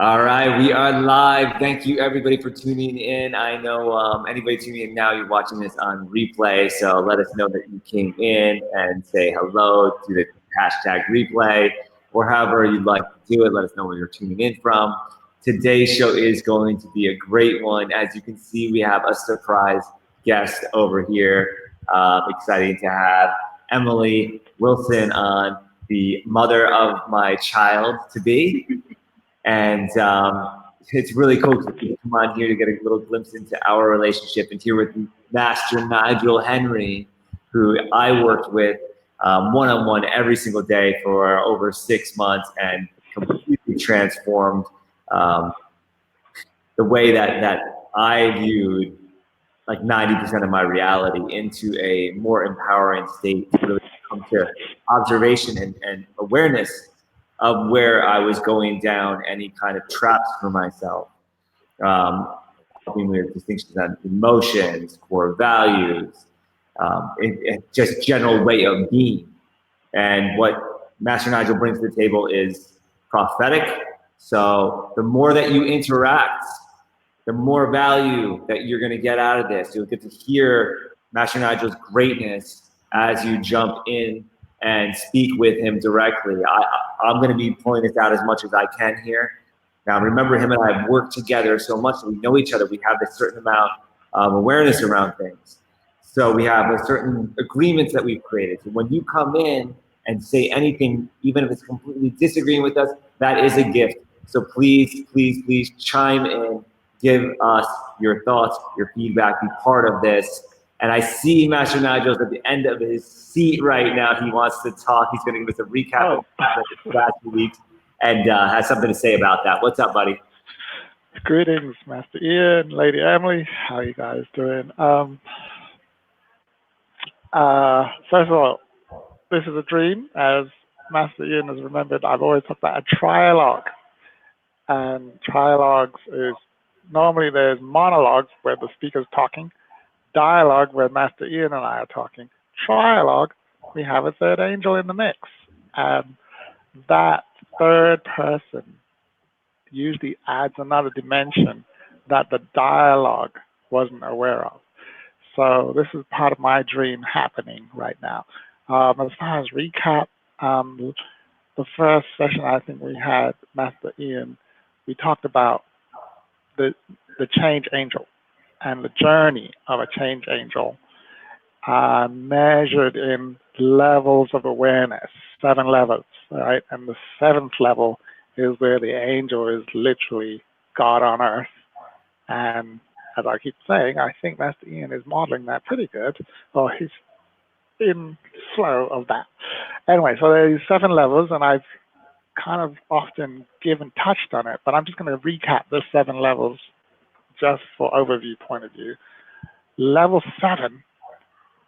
All right, we are live. Thank you, everybody, for tuning in. I know anybody tuning in now, you're watching this on replay, so let us know that you came in and say hello to the hashtag replay, or however you'd like to do it. Let us know where you're tuning in from. Today's show is going to be a great one. As you can see, we have a surprise guest over here. Exciting to have Emily Wilson on, the mother of my child to be. And it's really cool to come on here to get a little glimpse into our relationship. And here with Master Nigel Henry, who I worked with one-on-one every single day for over 6 months and completely transformed um, the way that I viewed like 90% of my reality into a more empowering state to really come to observation and awareness of where I was going down any kind of traps for myself. Helping with distinctions on emotions, core values, just general way of being. And what Master Nigel brings to the table is prophetic. So the more that you interact, the more value that you're going to get out of this. You'll get to hear Master Nigel's greatness as you jump in and speak with him directly. I'm going to be pulling this out as much as I can here. Now, remember, him and I have worked together so much that we know each other. We have a certain amount of awareness around things. So we have a certain agreements that we've created. So when you come in and say anything, even if it's completely disagreeing with us, that is a gift. So please, please, please chime in, give us your thoughts, your feedback, be part of this. And I see Master Nigel's at the end of his seat right now. He wants to talk. He's going to give us a recap of the last 2 weeks and has something to say about that. What's up, buddy? Greetings, Master Ian, Lady Emily. How are you guys doing? First of all, this is a dream. As Master Ian has remembered, I've always talked about a trialogue. And trialogues is normally there's monologues where the speaker's talking, dialogue where Master Ian and I are talking. Trialogue, we have a third angel in the mix. And that third person usually adds another dimension that the dialogue wasn't aware of. So this is part of my dream happening right now. As far as recap, the first session I think we had, Master Ian, we talked about the change angel and the journey of a change angel measured in levels of awareness, 7 levels, right? And the 7th level is where the angel is literally God on earth. And as I keep saying, I think Master Ian is modeling that pretty good, or he's in flow of that. Anyway, so there's 7 levels, and I've kind of often touched on it, but I'm just going to recap the 7 levels just for overview point of view. Level 7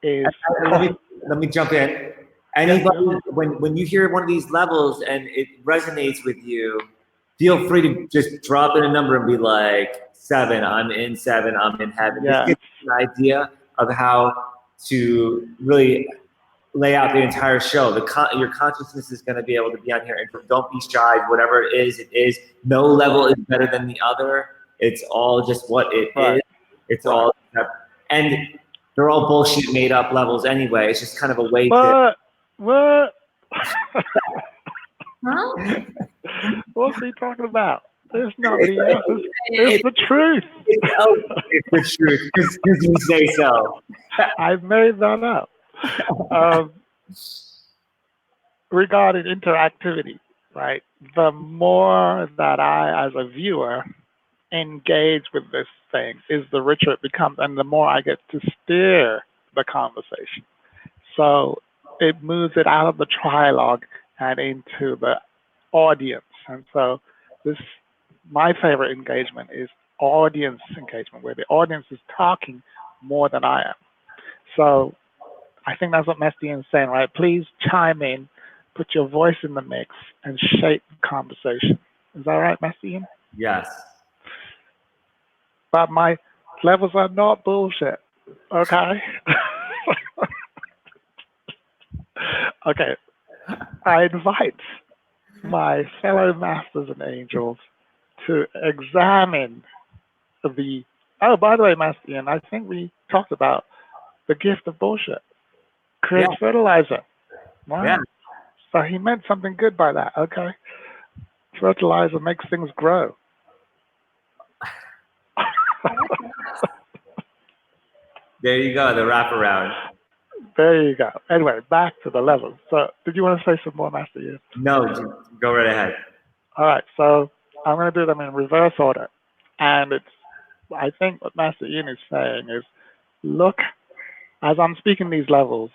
is... Let me jump in. Anybody, when you hear one of these levels and it resonates with you, feel free to just drop in a number and be like, 7, I'm in 7, I'm in heaven. Yeah. This gives you an idea of how to really lay out the entire show. Your consciousness is going to be able to be on here, and don't be shy. Whatever it is, it is. No level is better than the other. It's all just what it is. It's all, and they're all bullshit made up levels anyway. It's just kind of a way to. What? Huh? What's he talking about? There's nobody else. It's the truth. It's the truth, because you say so. I've made that up. Regarding interactivity, right? The more that I, as a viewer, engage with this thing, is the richer it becomes, and the more I get to steer the conversation. So it moves it out of the trialogue and into the audience. And so my favorite engagement is audience engagement, where the audience is talking more than I am. So I think that's what Master Ian is saying, right? Please chime in, put your voice in the mix, and shape the conversation. Is that right, Master Ian? Yes. But my levels are not bullshit, okay? Okay. I invite my fellow masters and angels to examine the. Oh, by the way, Master Ian, I think we talked about the gift of bullshit. Yeah, Creates fertilizer. yeah. Wow. So he meant something good by that. Okay. Fertilizer makes things grow. There you go, the wraparound. There you go. Anyway, back to the levels. So, did you want to say some more, Master Ian? No, go right ahead. All right. So, I'm going to do them in reverse order. And I think what Master Ian is saying is look, as I'm speaking these levels,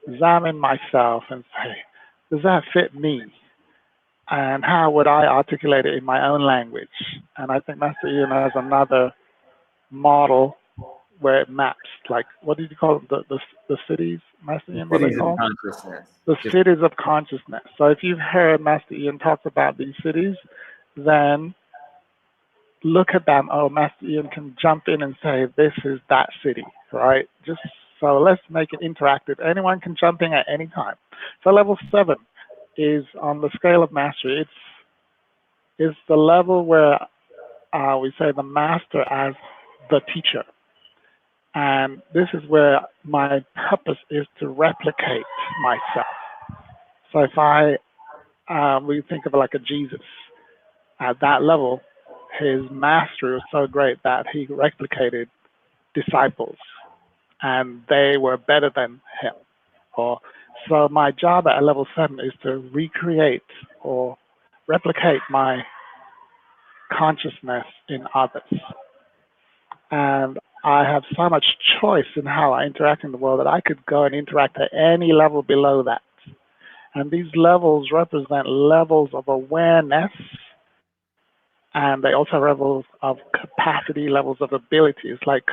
examine myself and say, does that fit me? And how would I articulate it in my own language? And I think Master Ian has another model where it maps, like, what did you call it? The cities, Master Ian, what are they Cities of called? consciousness. The Just cities of consciousness. So if you've heard Master Ian talk about these cities, then look at them. Oh, Master Ian can jump in and say, this is that city, right? Just so let's make it interactive. Anyone can jump in at any time. So level 7 is on the scale of mastery. It's the level where we say the master as the teacher. And this is where my purpose is to replicate myself. So if we think of it like a Jesus, at that level, his mastery was so great that he replicated disciples and they were better than him. So my job at level 7 is to recreate or replicate my consciousness in others. And I have so much choice in how I interact in the world that I could go and interact at any level below that. And these levels represent levels of awareness, and they also have levels of capacity, levels of ability. It's like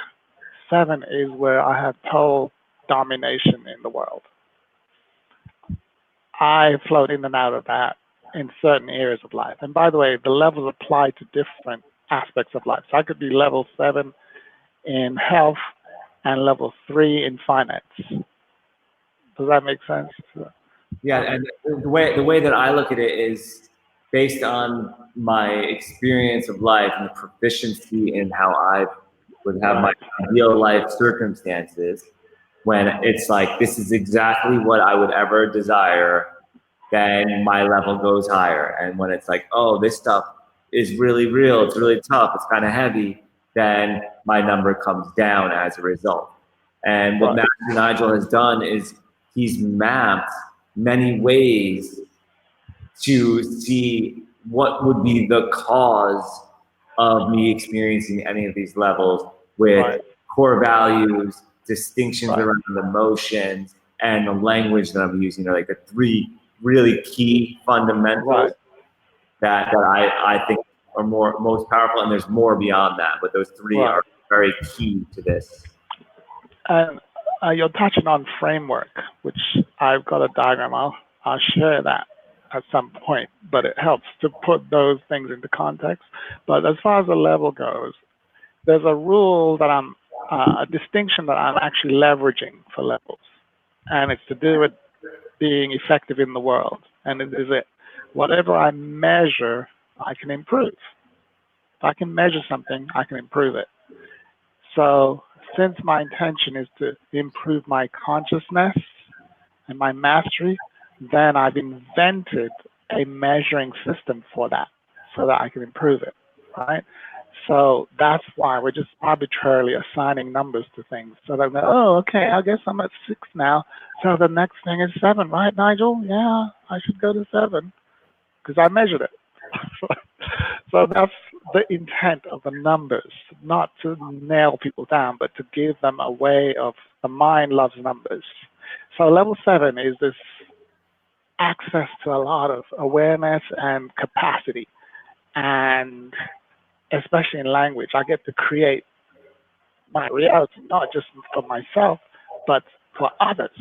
7 is where I have total domination in the world. I float in and out of that in certain areas of life. And by the way, the levels apply to different aspects of life. So I could be level 7 in health and level 3 in finance. Does that make sense? yeah, and the way that I look at it is based on my experience of life and the proficiency in how I would have my ideal life circumstances. When it's like this is exactly what I would ever desire, then my level goes higher. And when it's like, oh, this stuff is really real, it's really tough, it's kind of heavy, then my number comes down as a result. And what Master Nigel has done is he's mapped many ways to see what would be the cause of me experiencing any of these levels with core values, distinctions around emotions, and the language that I'm using are like the 3 really key fundamentals that I think are most powerful, and there's more beyond that, but those 3 are very key to this. And you're touching on framework, which I've got a diagram. I'll share that at some point, but it helps to put those things into context. But as far as the level goes, there's a rule that a distinction that I'm actually leveraging for levels, and it's to do with being effective in the world. And it is whatever I measure, I can improve. If I can measure something, I can improve it. So since my intention is to improve my consciousness and my mastery, then I've invented a measuring system for that so that I can improve it, right? So that's why we're just arbitrarily assigning numbers to things. So that, oh, okay, I guess I'm at 6 now. So the next thing is 7, right, Nigel? Yeah, I should go to 7 because I measured it. So that's the intent of the numbers, not to nail people down, but to give them a way of, the mind loves numbers. So level 7 is this access to a lot of awareness and capacity, and especially in language, I get to create my reality, not just for myself, but for others.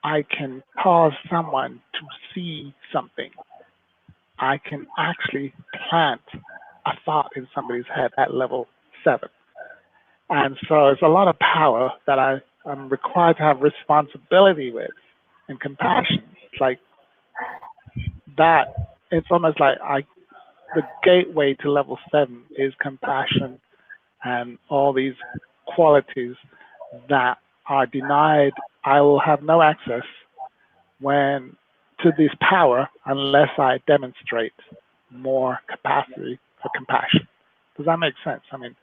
I can cause someone to see something. I can actually plant a thought in somebody's head at level 7. And so it's a lot of power that I'm required to have responsibility with and compassion. It's like that. It's almost like the gateway to level 7 is compassion and all these qualities that are denied. I will have no access when to this power unless I demonstrate more capacity for compassion. Does that make sense? I mean,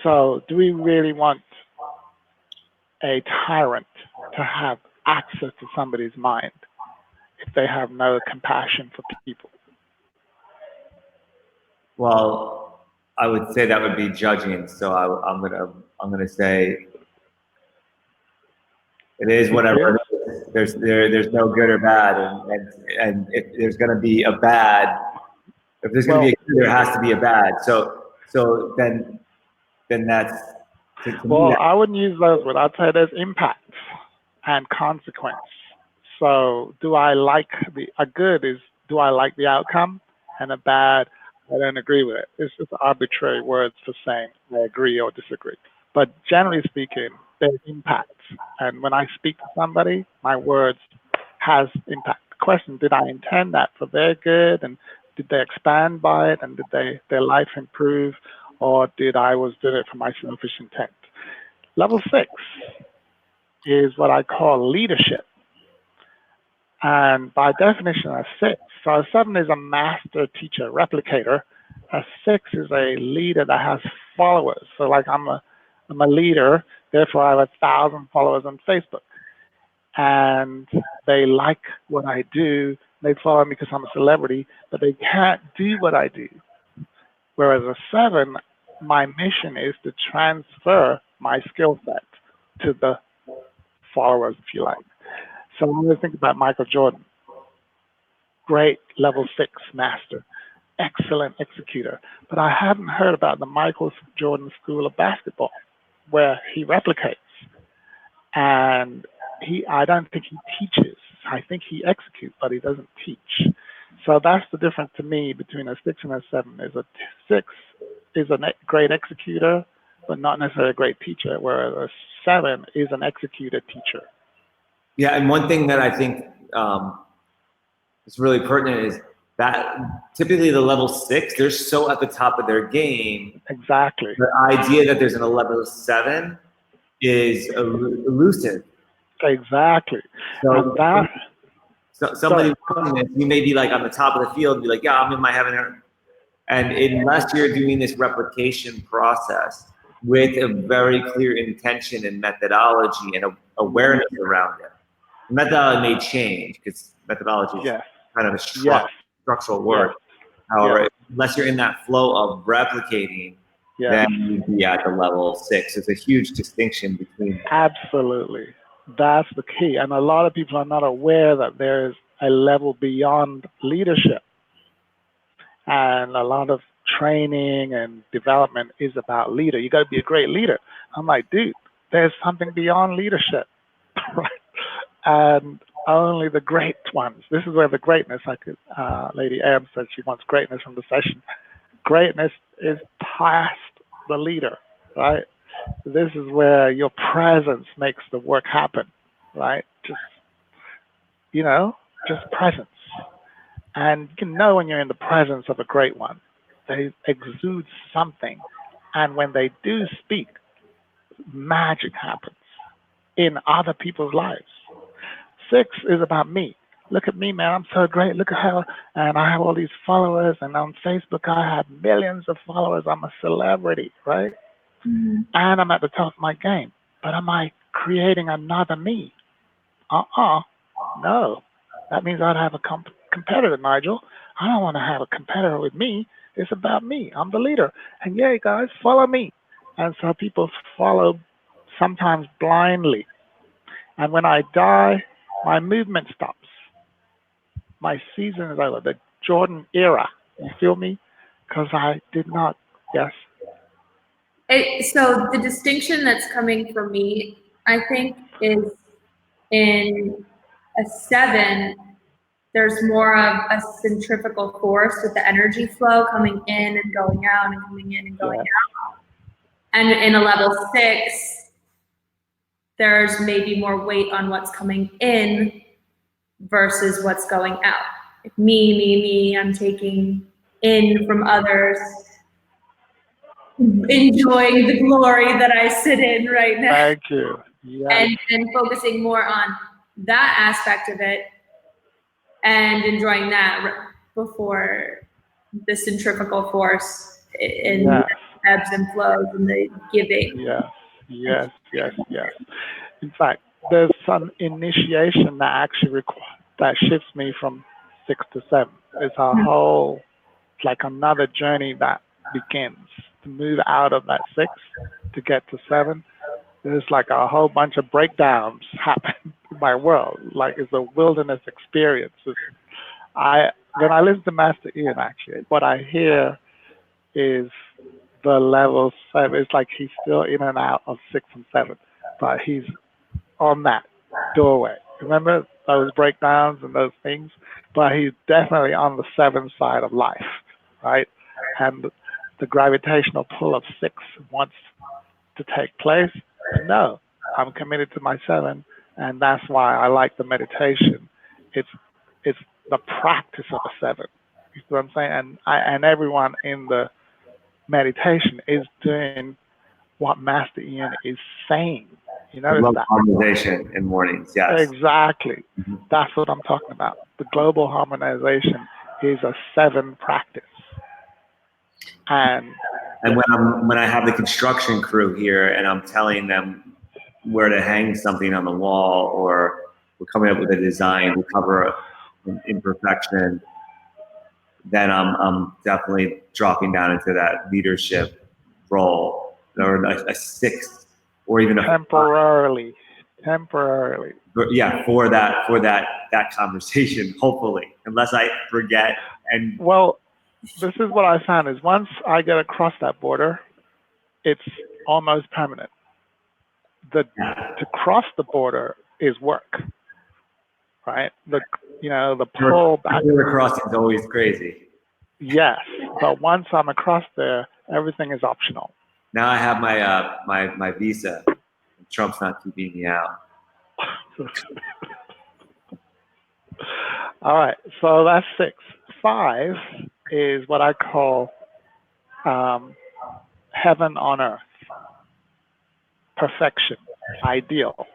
so do we really want a tyrant to have access to somebody's mind if they have no compassion for people? Well, I would say that would be judging. So I'm gonna say it is whatever. There's no good or bad, and if there's gonna be a bad, if there's gonna be a good, there has to be a bad. So then that's to me Well, that, I wouldn't use those words. I'd say there's impact and consequence. So do I like a good is, do I like the outcome? And a bad, I don't agree with it. It's just arbitrary words for saying I agree or disagree. But generally speaking, there's impact. And when I speak to somebody, my words has impact. The question, did I intend that for their good? And did they expand by it? And did their life improve? Or did it for my selfish intent? Level 6 is what I call leadership. And by definition, a 6. So a 7 is a master teacher, replicator. A 6 is a leader that has followers. So like I'm a leader, therefore I have 1,000 followers on Facebook. And they like what I do. They follow me because I'm a celebrity, but they can't do what I do. Whereas a 7, my mission is to transfer my skill set to the followers, if you like. So when we think about Michael Jordan, great level 6 master, excellent executor. But I haven't heard about the Michael Jordan School of Basketball, where he replicates. And I don't think he teaches. I think he executes, but he doesn't teach. So that's the difference to me between a 6 and a 7. Is a 6 is a great executor, but not necessarily a great teacher, whereas a 7 is an executor teacher. yeah. And one thing that I think is really pertinent is that typically the level 6, they're so at the top of their game. Exactly. The idea that there's a level 7 is elusive. Exactly. So, And that, somebody watching this, you may be like on the top of the field, be like, yeah, I'm in my heaven. And unless you're doing this replication process with a very clear intention and methodology and awareness around it, the methodology may change because methodology is kind of a structural word. However, unless you're in that flow of replicating, then you'd be at the level 6. It's a huge distinction between. Absolutely. That's the key. And a lot of people are not aware that there's a level beyond leadership. And a lot of training and development is about leader. You got to be a great leader. I'm like, dude, there's something beyond leadership, right? And only the great ones. This is where the greatness, Lady M said she wants greatness from the session. Greatness is past the leader, right? This is where your presence makes the work happen, right? Just presence. And you can know when you're in the presence of a great one. They exude something. And when they do speak, magic happens in other people's lives. 6 is about me. Look at me, man. I'm so great. Look at how, and I have all these followers. And on Facebook, I have millions of followers. I'm a celebrity, right? Mm-hmm. And I'm at the top of my game. But am I creating another me? No. That means I'd have a competitor, Nigel. I don't want to have a competitor with me. It's about me. I'm the leader. And yay, guys, follow me. And so people follow sometimes blindly. And when I die, my movement stops. My season is over. The Jordan era. You feel me? Because I did not, yes. So the distinction that's coming for me, I think, is in a 7, there's more of a centrifugal force with the energy flow coming in and going out and coming in and going out. And in a level 6, there's maybe more weight on what's coming in versus what's going out. Like me, I'm taking in from others, enjoying the glory that I sit in right now. Thank you. Yes. And focusing more on that aspect of it and enjoying that before the centrifugal force in Yes. ebbs and flows and the giving. Yes. Yes. Yes. Yes. In fact, there's some initiation that actually that shifts me from 6 to 7. It's a whole, it's like another journey that begins to move out of that 6 to get to 7. There's like a whole bunch of breakdowns happen in my world. Like it's a wilderness experience. When I listen to Master Ian, actually, what I hear is the level 7. It's like he's still in and out of 6 and 7, but he's on that doorway. Remember those breakdowns and those things? But he's definitely on the 7 side of life, right? And the gravitational pull of 6 wants to take place. No, I'm committed to my 7, and that's why I like the meditation. It's the practice of a 7. You see what I'm saying? And everyone in the meditation is doing what Master Ian is saying. You notice that? Harmonization in mornings, yes. Exactly. That's what I'm talking about. The global harmonization is a 7 practice. And when I have the construction crew here and I'm telling them where to hang something on the wall, or we're coming up with a design to cover an imperfection, then I'm definitely dropping down into that leadership role, or a 6, or even a temporarily. Yeah, for that conversation, hopefully, unless I forget. And well, this is what I found is once I get across that border, it's almost permanent. To cross the border is work, right? The pull back. Border crossing is always crazy. Yes, but once I'm across there, everything is optional. Now I have my visa. Trump's not keeping me out. All right, so that's 6. 5 is what I call heaven on earth, perfection, ideal.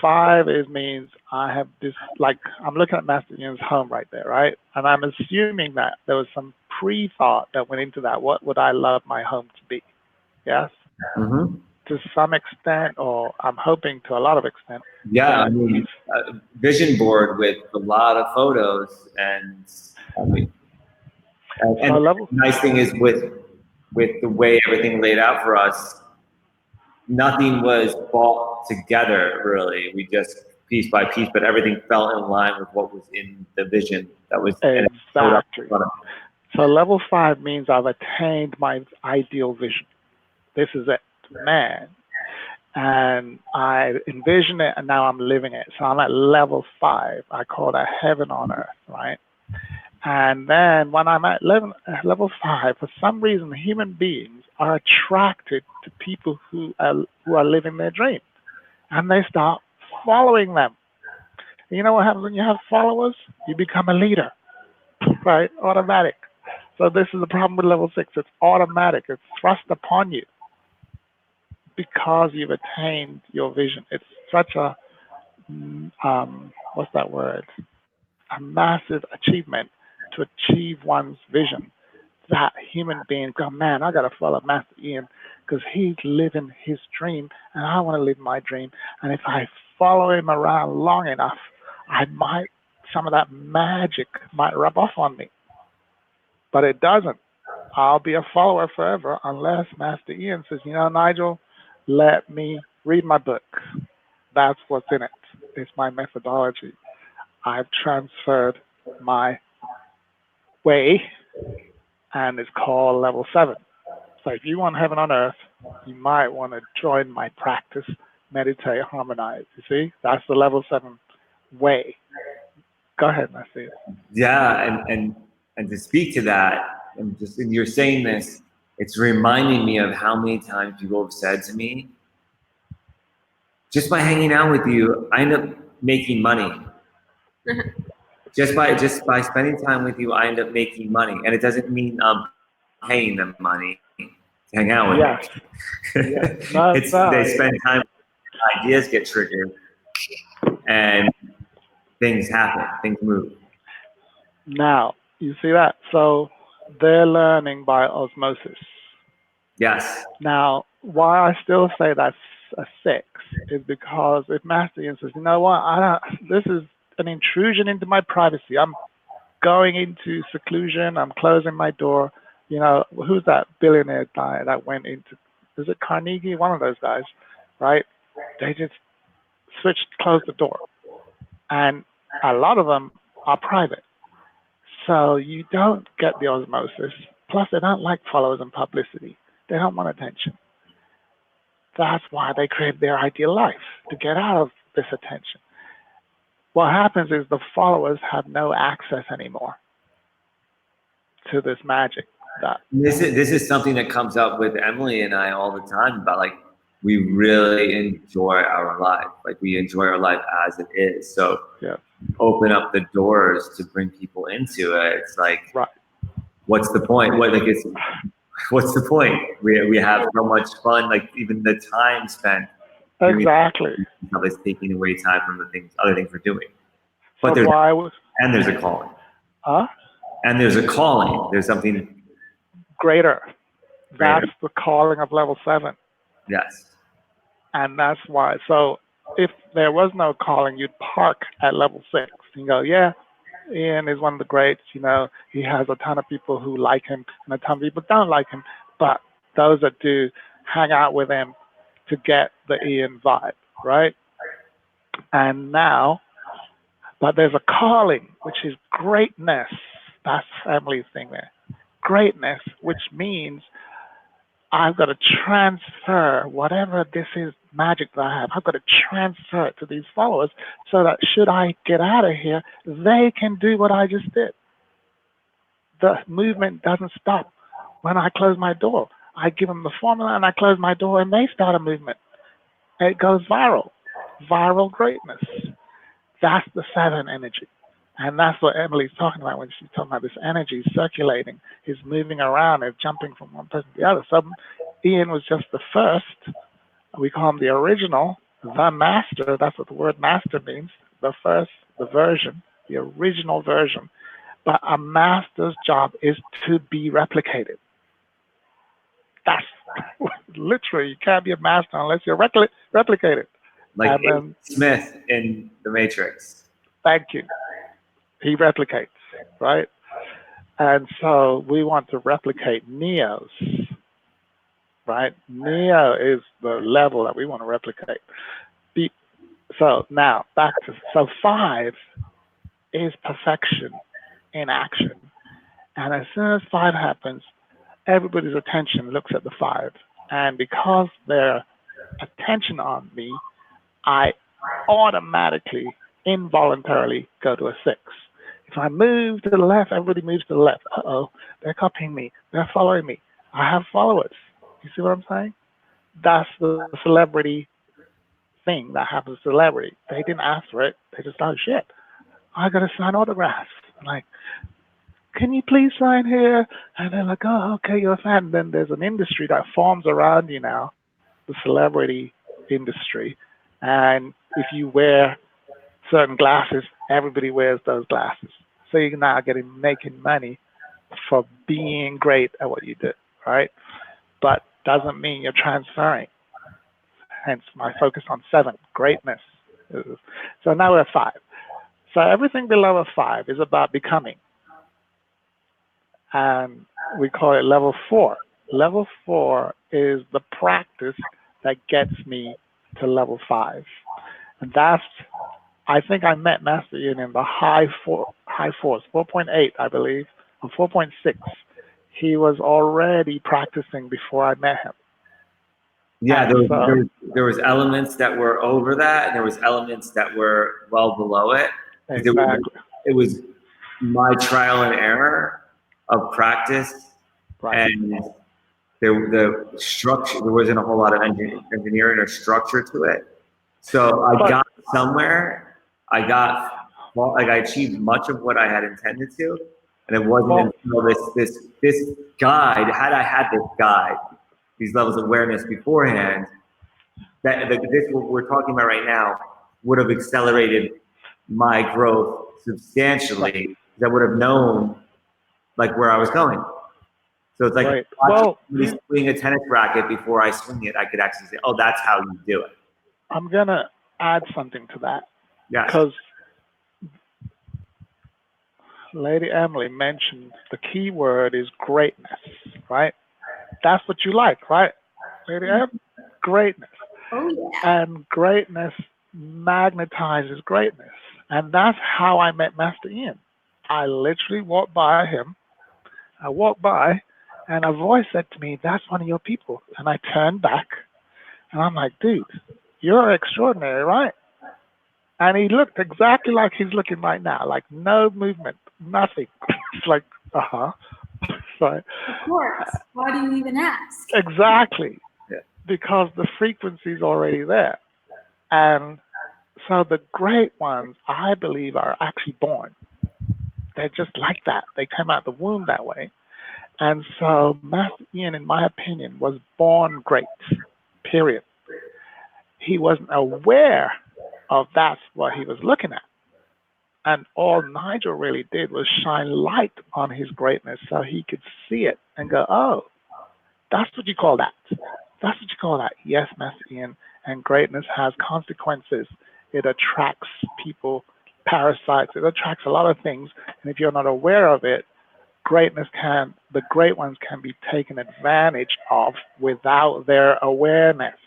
5 means I have this, like I'm looking at Master Ian's home right there, right? And I'm assuming that there was some pre-thought that went into that. What would I love my home to be? Yes? Mm-hmm. To some extent, or I'm hoping to a lot of extent. Yeah, I mean, a vision board with a lot of photos, and I mean, and the nice thing is with the way everything laid out for us, nothing was bought together really. We just piece by piece, but everything fell in line with what was in the vision that was exactly. So level 5 means I've attained my ideal vision. This is it, man. And I envision it, and now I'm living it. So I'm at level 5. I call that heaven on earth, right? And then when I'm at level 5, for some reason, human beings are attracted to people who are living their dream, and they start following them. And you know what happens when you have followers? You become a leader, right? Automatic. So this is the problem with level 6. It's automatic. It's thrust upon you because you've attained your vision. It's such a what's that word? A massive achievement to achieve one's vision. That human being go, man, I got to follow Master Ian because he's living his dream and I want to live my dream. And if I follow him around long enough, some of that magic might rub off on me. But it doesn't. I'll be a follower forever unless Master Ian says, you know, Nigel, let me read my book. That's what's in it. It's my methodology. I've transferred my way, and it's called level 7. So if you want heaven on earth, you might want to join my practice, meditate, harmonize. You see, that's the level 7 way. Go ahead, Master. Yeah, and to speak to that, and you're saying this, it's reminding me of how many times people have said to me, just by hanging out with you, I end up making money. just by spending time with you, I end up making money, and it doesn't mean I'm paying them money to hang out with Yes. me. Yes. No, They spend time, ideas get triggered, and things happen, things move. Now, you see that? So they're learning by osmosis. Yes. Now, why I still say that's a 6 is because if Master Ian says, you know what, this is an intrusion into my privacy. I'm going into seclusion. I'm closing my door. You know, who's that billionaire guy that went into, is it Carnegie? One of those guys, right? They just closed the door. And a lot of them are private. So you don't get the osmosis. Plus, they don't like followers and publicity. They don't want attention. That's why they create their ideal life, to get out of this attention. What happens is the followers have no access anymore to this magic. This is something that comes up with Emily and I all the time about, like, we really enjoy our life. Like, we enjoy our life as it is. So yeah. Open up the doors to bring people into it. It's like, right. What's the point? What's the point? We have so much fun. Like, even the time spent. Exactly. It's taking away time from the other things we're doing. But so there's a calling. Huh? And there's a calling. There's something greater. That's the calling of level 7. Yes. And that's why. So if there was no calling, you'd park at level 6 and go, yeah, Ian is one of the greats. You know, he has a ton of people who like him and a ton of people don't like him. But those that do hang out with him to get the Ian vibe, right? And now, but there's a calling, which is greatness. That's Emily's thing there. Greatness, which means I've got to transfer whatever this is, magic that I have. I've got to transfer it to these followers so that should I get out of here, they can do what I just did. The movement doesn't stop when I close my door. I give them the formula and I close my door and they start a movement. It goes viral. Viral greatness. That's the 7 energy. And that's what Emily's talking about when she's talking about this energy circulating, is moving around, is jumping from one person to the other. So Ian was just the first. We call him the original, the master. That's what the word master means. The first, the version, the original version. But a master's job is to be replicated. That's literally, you can't be a master unless you're replicated. Like Smith in The Matrix. Thank you. He replicates, right? And so we want to replicate Neos, right? Neo is the level that we want to replicate. So now back to, so 5 is perfection in action. And as soon as 5 happens, everybody's attention looks at the 5. And because their attention on me, I automatically, involuntarily go to a 6. If I move to the left, everybody moves to the left. Uh-oh, they're copying me. They're following me. I have followers. You see what I'm saying? That's the celebrity thing that happens to celebrity. They didn't ask for it. They just, oh, shit, I got to sign autographs. I'm like, can you please sign here? And they're like, oh, okay, you're a fan. And then there's an industry that forms around you now, the celebrity industry. And if you wear certain glasses, everybody wears those glasses. So you're now making money for being great at what you do, right? But doesn't mean you're transferring. Hence my focus on 7, greatness. So now we're at 5. So everything below a 5 is about becoming. And we call it level 4. Level 4 is the practice that gets me to level 5. And that's, I think I met Master Ian in the high fours, 4.8, I believe, or 4.6. He was already practicing before I met him. Yeah, there was elements that were over that, and there was elements that were well below it. Exactly. It was my trial and error of practice, right. And the structure, there wasn't a whole lot of engineering or structure to it. So I got somewhere. I got like I achieved much of what I had intended to, and it wasn't until this guide, had I had this guide, these levels of awareness beforehand, that this what we're talking about right now would have accelerated my growth substantially. I would have known like where I was going. So it's like watching swing a tennis racket before I swing it, I could actually say, "Oh, that's how you do it." I'm gonna add something to that. Yeah. Because Lady Emily mentioned the key word is greatness, right? That's what you like, right, Lady Em? Greatness. Oh, yeah. And greatness magnetizes greatness. And that's how I met Master Ian. I literally walked by him. I walked by, and a voice said to me, "That's one of your people." And I turned back, and I'm like, "Dude, you're extraordinary, right?" And he looked exactly like he's looking right now, like no movement, nothing. It's like, uh-huh. So, of course. Why do you even ask? Exactly. Yeah. Because the frequency's already there. And so the great ones, I believe, are actually born. They're just like that. They come out the womb that way. And so Master Ian, in my opinion, was born great, period. He wasn't aware of that's what he was looking at. And all Nigel really did was shine light on his greatness so he could see it and go, "Oh, that's what you call that. That's what you call that." Yes, Master Ian, and greatness has consequences. It attracts people, parasites. It attracts a lot of things. And if you're not aware of it, the great ones can be taken advantage of without their awareness.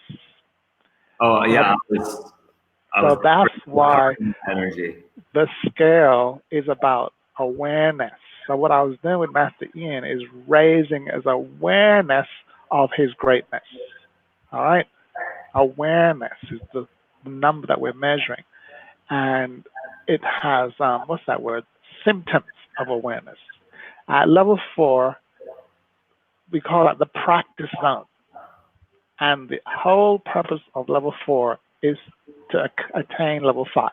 Oh, yeah. So that's why energy. The scale is about awareness. So what I was doing with Master Ian is raising his awareness of his greatness. All right? Awareness is the number that we're measuring. And it has, what's that word? Symptoms of awareness. At level 4, we call that the practice zone. And the whole purpose of level 4 is to attain level 5.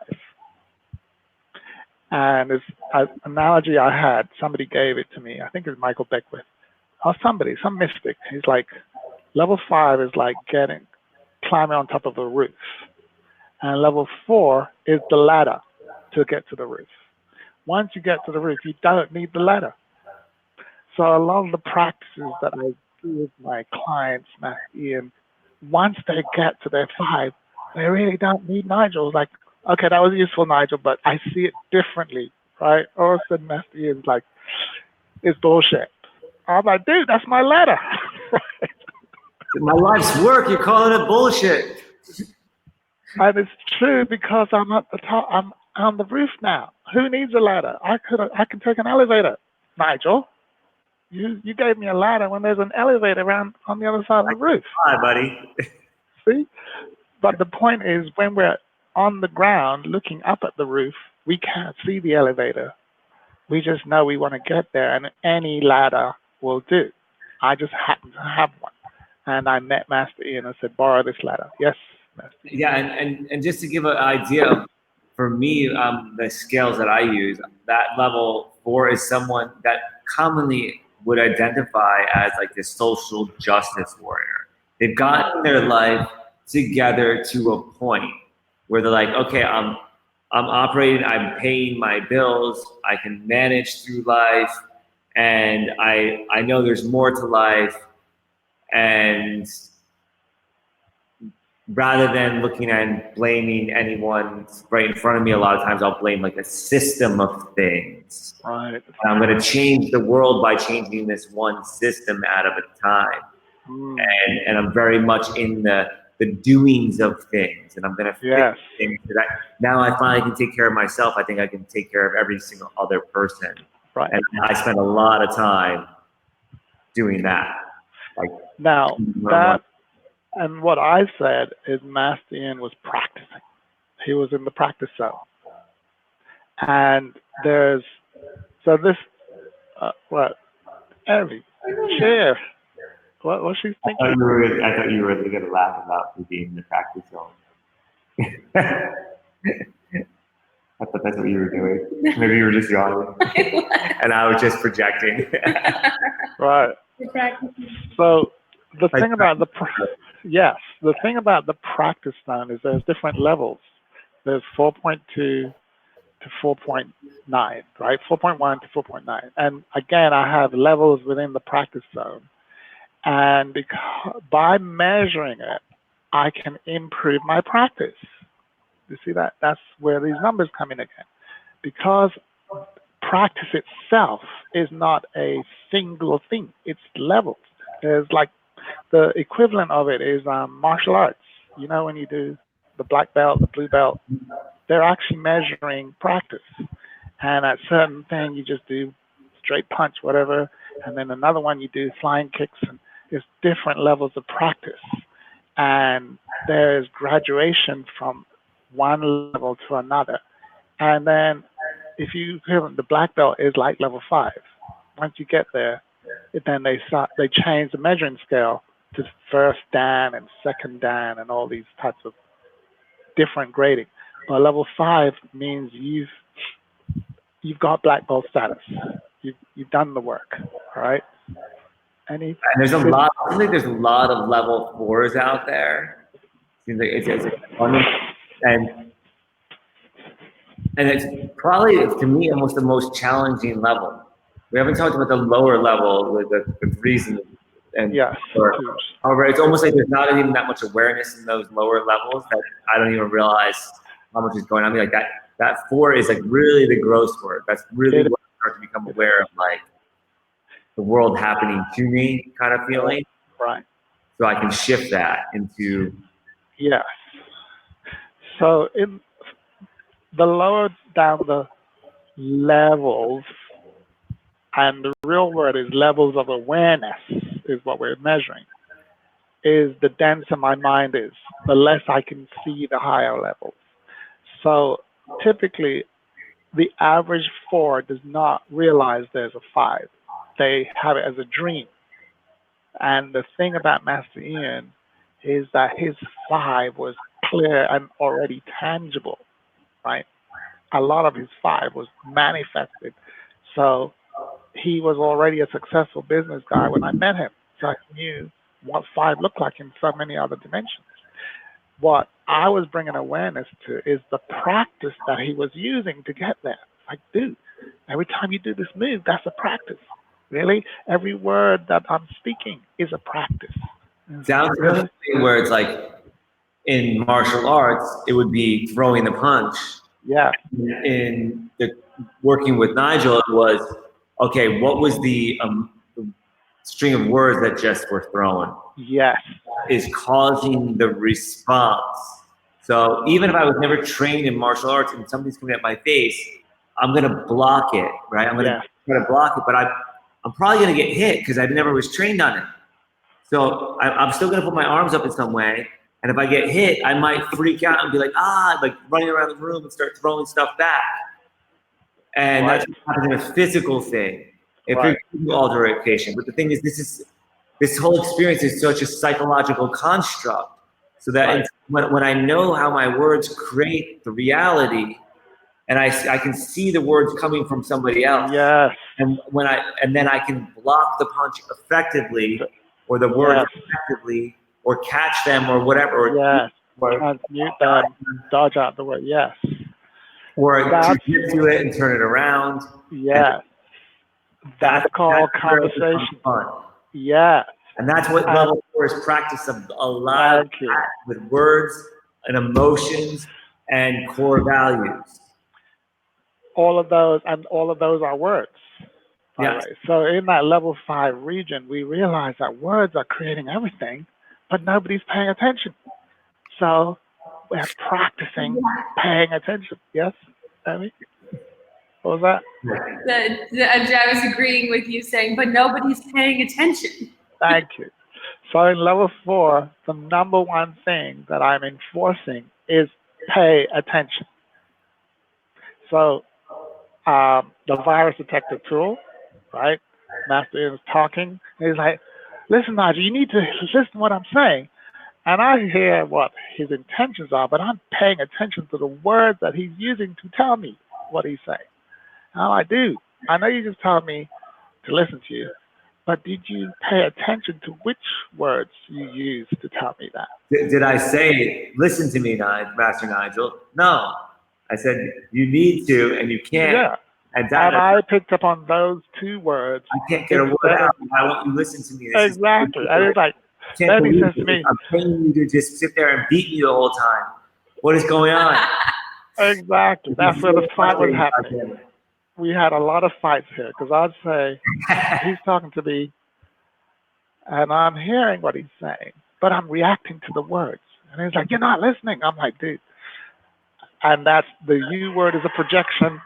And it's an analogy I had, somebody gave it to me. I think it was Michael Beckwith. Or some mystic. He's like, level 5 is like climbing on top of a roof. And level 4 is the ladder to get to the roof. Once you get to the roof, you don't need the ladder. So a lot of the practices that I do with my clients, Matt Ian, once they get to their 5, they really don't need Nigel. Like, okay, that was useful, Nigel, but I see it differently, right? All of a sudden, Master Ian's like, it's bullshit. I'm like, dude, that's my ladder. Right? My life's work, you're calling it bullshit. And it's true because I'm at the top. I'm on the roof now. Who needs a ladder? I can take an elevator. Nigel, you gave me a ladder when there's an elevator around on the other side of the roof. Hi, buddy. See? But the point is, when we're on the ground looking up at the roof, we can't see the elevator. We just know we want to get there, and any ladder will do. I just happen to have one. And I met Master Ian and said, borrow this ladder. Yes, Master Ian. Yeah, and just to give an idea of, for me, the scales that I use, that level 4 is someone that commonly would identify as like the social justice warrior. They've gotten their life together to a point where they're like, okay, I'm operating, I'm paying my bills, I can manage through life, and I know there's more to life. And rather than looking and blaming anyone right in front of me, a lot of times I'll blame like a system of things. Right. And I'm going to change the world by changing this one system at a time. And I'm very much in the doings of things, and I'm going to fix things so that now I finally can take care of myself. I think I can take care of every single other person. Right. And I spend a lot of time doing that. Like now that, and what I said is Master Ian was practicing. He was in the practice zone. And there's, so this, what, Evie, share. What she's thinking? I thought you were really going to laugh about me being in the practice zone. I thought that's what you were doing. Maybe you were just yawning, and I was just projecting. Right. So the thing about the the thing about the practice zone is there's different levels. There's 4.2 to 4.9, right? 4.1 to 4.9. And again, I have levels within the practice zone. And by measuring it, I can improve my practice. You see that? That's where these numbers come in again. Because practice itself is not a single thing. It's levels. There's like the equivalent of it is martial arts. You know, when you do the black belt, the blue belt, they're actually measuring practice. And at certain thing, you just do straight punch, whatever. And then another one, you do flying kicks. And there's different levels of practice. And there's graduation from one level to another. And then if you the black belt is like level 5. Once you get there, then they change the measuring scale to first dan and second dan and all these types of different grading. But level 5 means you've got black belt status. You've done the work, all right? And there's a lot. I think there's a lot of level 4s out there. Seems like it's abundant, and it's probably, to me, almost the most challenging level. We haven't talked about the lower level with the 3s and yes. However, it's almost like there's not even that much awareness in those lower levels that I don't even realize how much is going on. I mean, like that 4 is like really the gross work. That's really what I start to become aware of, like the world happening to me kind of feeling. Right. So I can shift that into. Yes. So in the lower down the levels, and the real word is levels of awareness is what we're measuring, is the denser my mind is, the less I can see the higher levels. So typically, the average 4 does not realize there's a 5. They have it as a dream. And the thing about Master Ian is that his 5 was clear and already tangible, right? A lot of his 5 was manifested. So he was already a successful business guy when I met him. So I knew what 5 looked like in so many other dimensions. What I was bringing awareness to is the practice that he was using to get there. Like, dude, every time you do this move, that's a practice. Really? Every word that I'm speaking is a practice. Sounds really where it's like in martial arts, it would be throwing the punch. Yeah. In the working with Nigel, it was, okay, what was the string of words that just were thrown? Yes. Is causing the response. So even if I was never trained in martial arts and something's coming at my face, I'm going to block it, right? I'm going to try to block it, but I'm probably going to get hit because I never was trained on it. So I'm still going to put my arms up in some way. And if I get hit, I might freak out and be like, like running around the room and start throwing stuff back. And that's what happens in a physical thing. If you're altercation. But the thing is, this whole experience is such a psychological construct. So that when I know how my words create the reality, and I can see the words coming from somebody else. Yes. And then I can block the punch effectively, or the words effectively, or catch them, or whatever. Or transmute them, dodge out the word. Yes. Or to get to it and turn it around. Yes. That's called conversation. Fun. Yeah. And that's what level 4 is, practice of a lot of that with words and emotions and core values. All of those are words. Yes. So in that level 5 region, we realize that words are creating everything, but nobody's paying attention. So we're practicing paying attention. Yes, Amy? What was that? I was agreeing with you saying, but nobody's paying attention. Thank you. So in level 4, the number one thing that I'm enforcing is pay attention. So the virus detector tool, right? Master is talking. He's like, listen, Nigel, you need to listen to what I'm saying. and I hear what his intentions are, but I'm paying attention to the words that he's using to tell me what he's saying. How I do. I know you just told me to listen to you, but did you pay attention to which words you used to tell me that? Did I say, listen to me, Master Nigel? No. I said, you need to and you can't. Yeah. And I picked up on those two words. I can't get a word instead of- out. Why won't you listen to me? Exactly. And it's like, I can't then he believe says to it. me, I'm paying you to just sit there and beat me the whole time. What is going on? exactly. That's where the fight was happening. We had a lot of fights here because I'd say, he's talking to me and I'm hearing what he's saying, but I'm reacting to the words. And he's like, you're not listening. I'm like, dude. And that's the U word is a projection.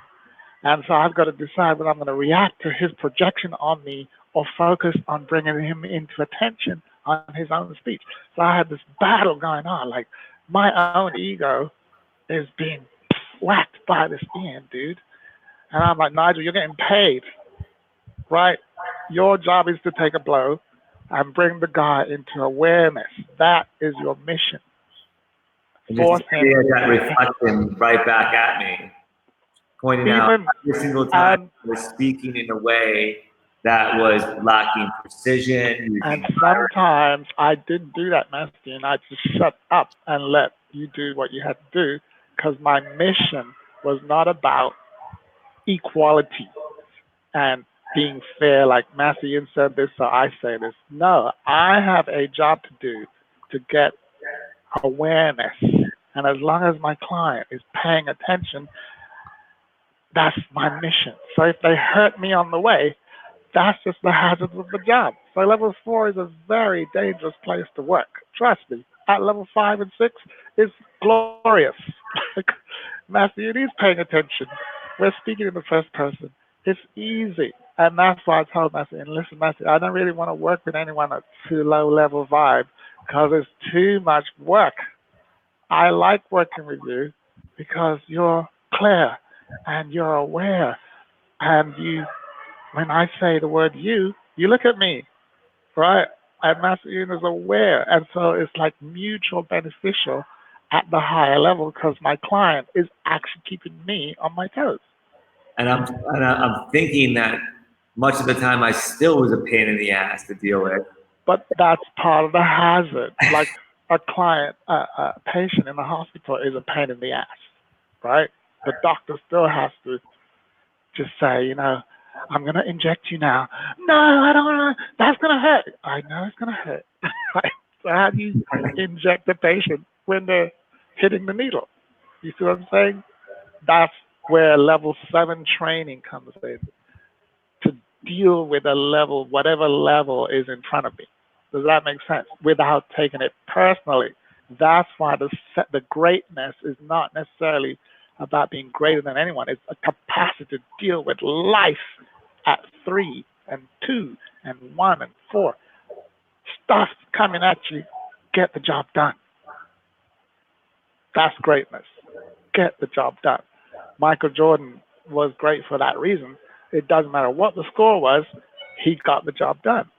And so I've got to decide whether I'm going to react to his projection on me or focus on bringing him into attention on his own speech. So I had this battle going on. Like my own ego is being whacked by this Ian, dude. And I'm like, Nigel, you're getting paid, right? Your job is to take a blow and bring the guy into awareness. That is your mission. And just that reflection right back at me, pointing out every single time I was speaking in a way that was lacking precision. And sometimes I didn't do that, Master, and I just shut up and let you do what you had to do because my mission was not about equality and being fair, like Master Ian said this, so I say this. No, I have a job to do to get awareness. And as long as my client is paying attention, that's my mission. So if they hurt me on the way, that's just the hazards of the job. So level 4 is a very dangerous place to work. Trust me. At level 5 and 6, it's glorious. Master Ian is paying attention. We're speaking in the first person. It's easy. And that's why I told Master Ian, listen, Master, I don't really want to work with anyone at too low level vibe because it's too much work. I like working with you because you're clear and you're aware. And you, when I say the word you look at me, right? And Master Ian is aware. And so it's like mutual beneficial at the higher level because my client is actually keeping me on my toes. And I'm thinking that much of the time I still was a pain in the ass to deal with. But that's part of the hazard. Like a client, a patient in the hospital is a pain in the ass, right? The doctor still has to just say, you know, I'm going to inject you now. No, I don't want to. That's going to hurt. I know it's going to hurt. So how do you inject the patient when they're hitting the needle? You see what I'm saying? That's where level 7 training comes in, to deal with a level, whatever level is in front of me. Does that make sense? Without taking it personally. That's why the greatness is not necessarily about being greater than anyone. It's a capacity to deal with life at 3 and 2 and 1 and 4. Stuff coming at you, get the job done. That's greatness. Get the job done. Michael Jordan was great for that reason. It doesn't matter what the score was, he got the job done,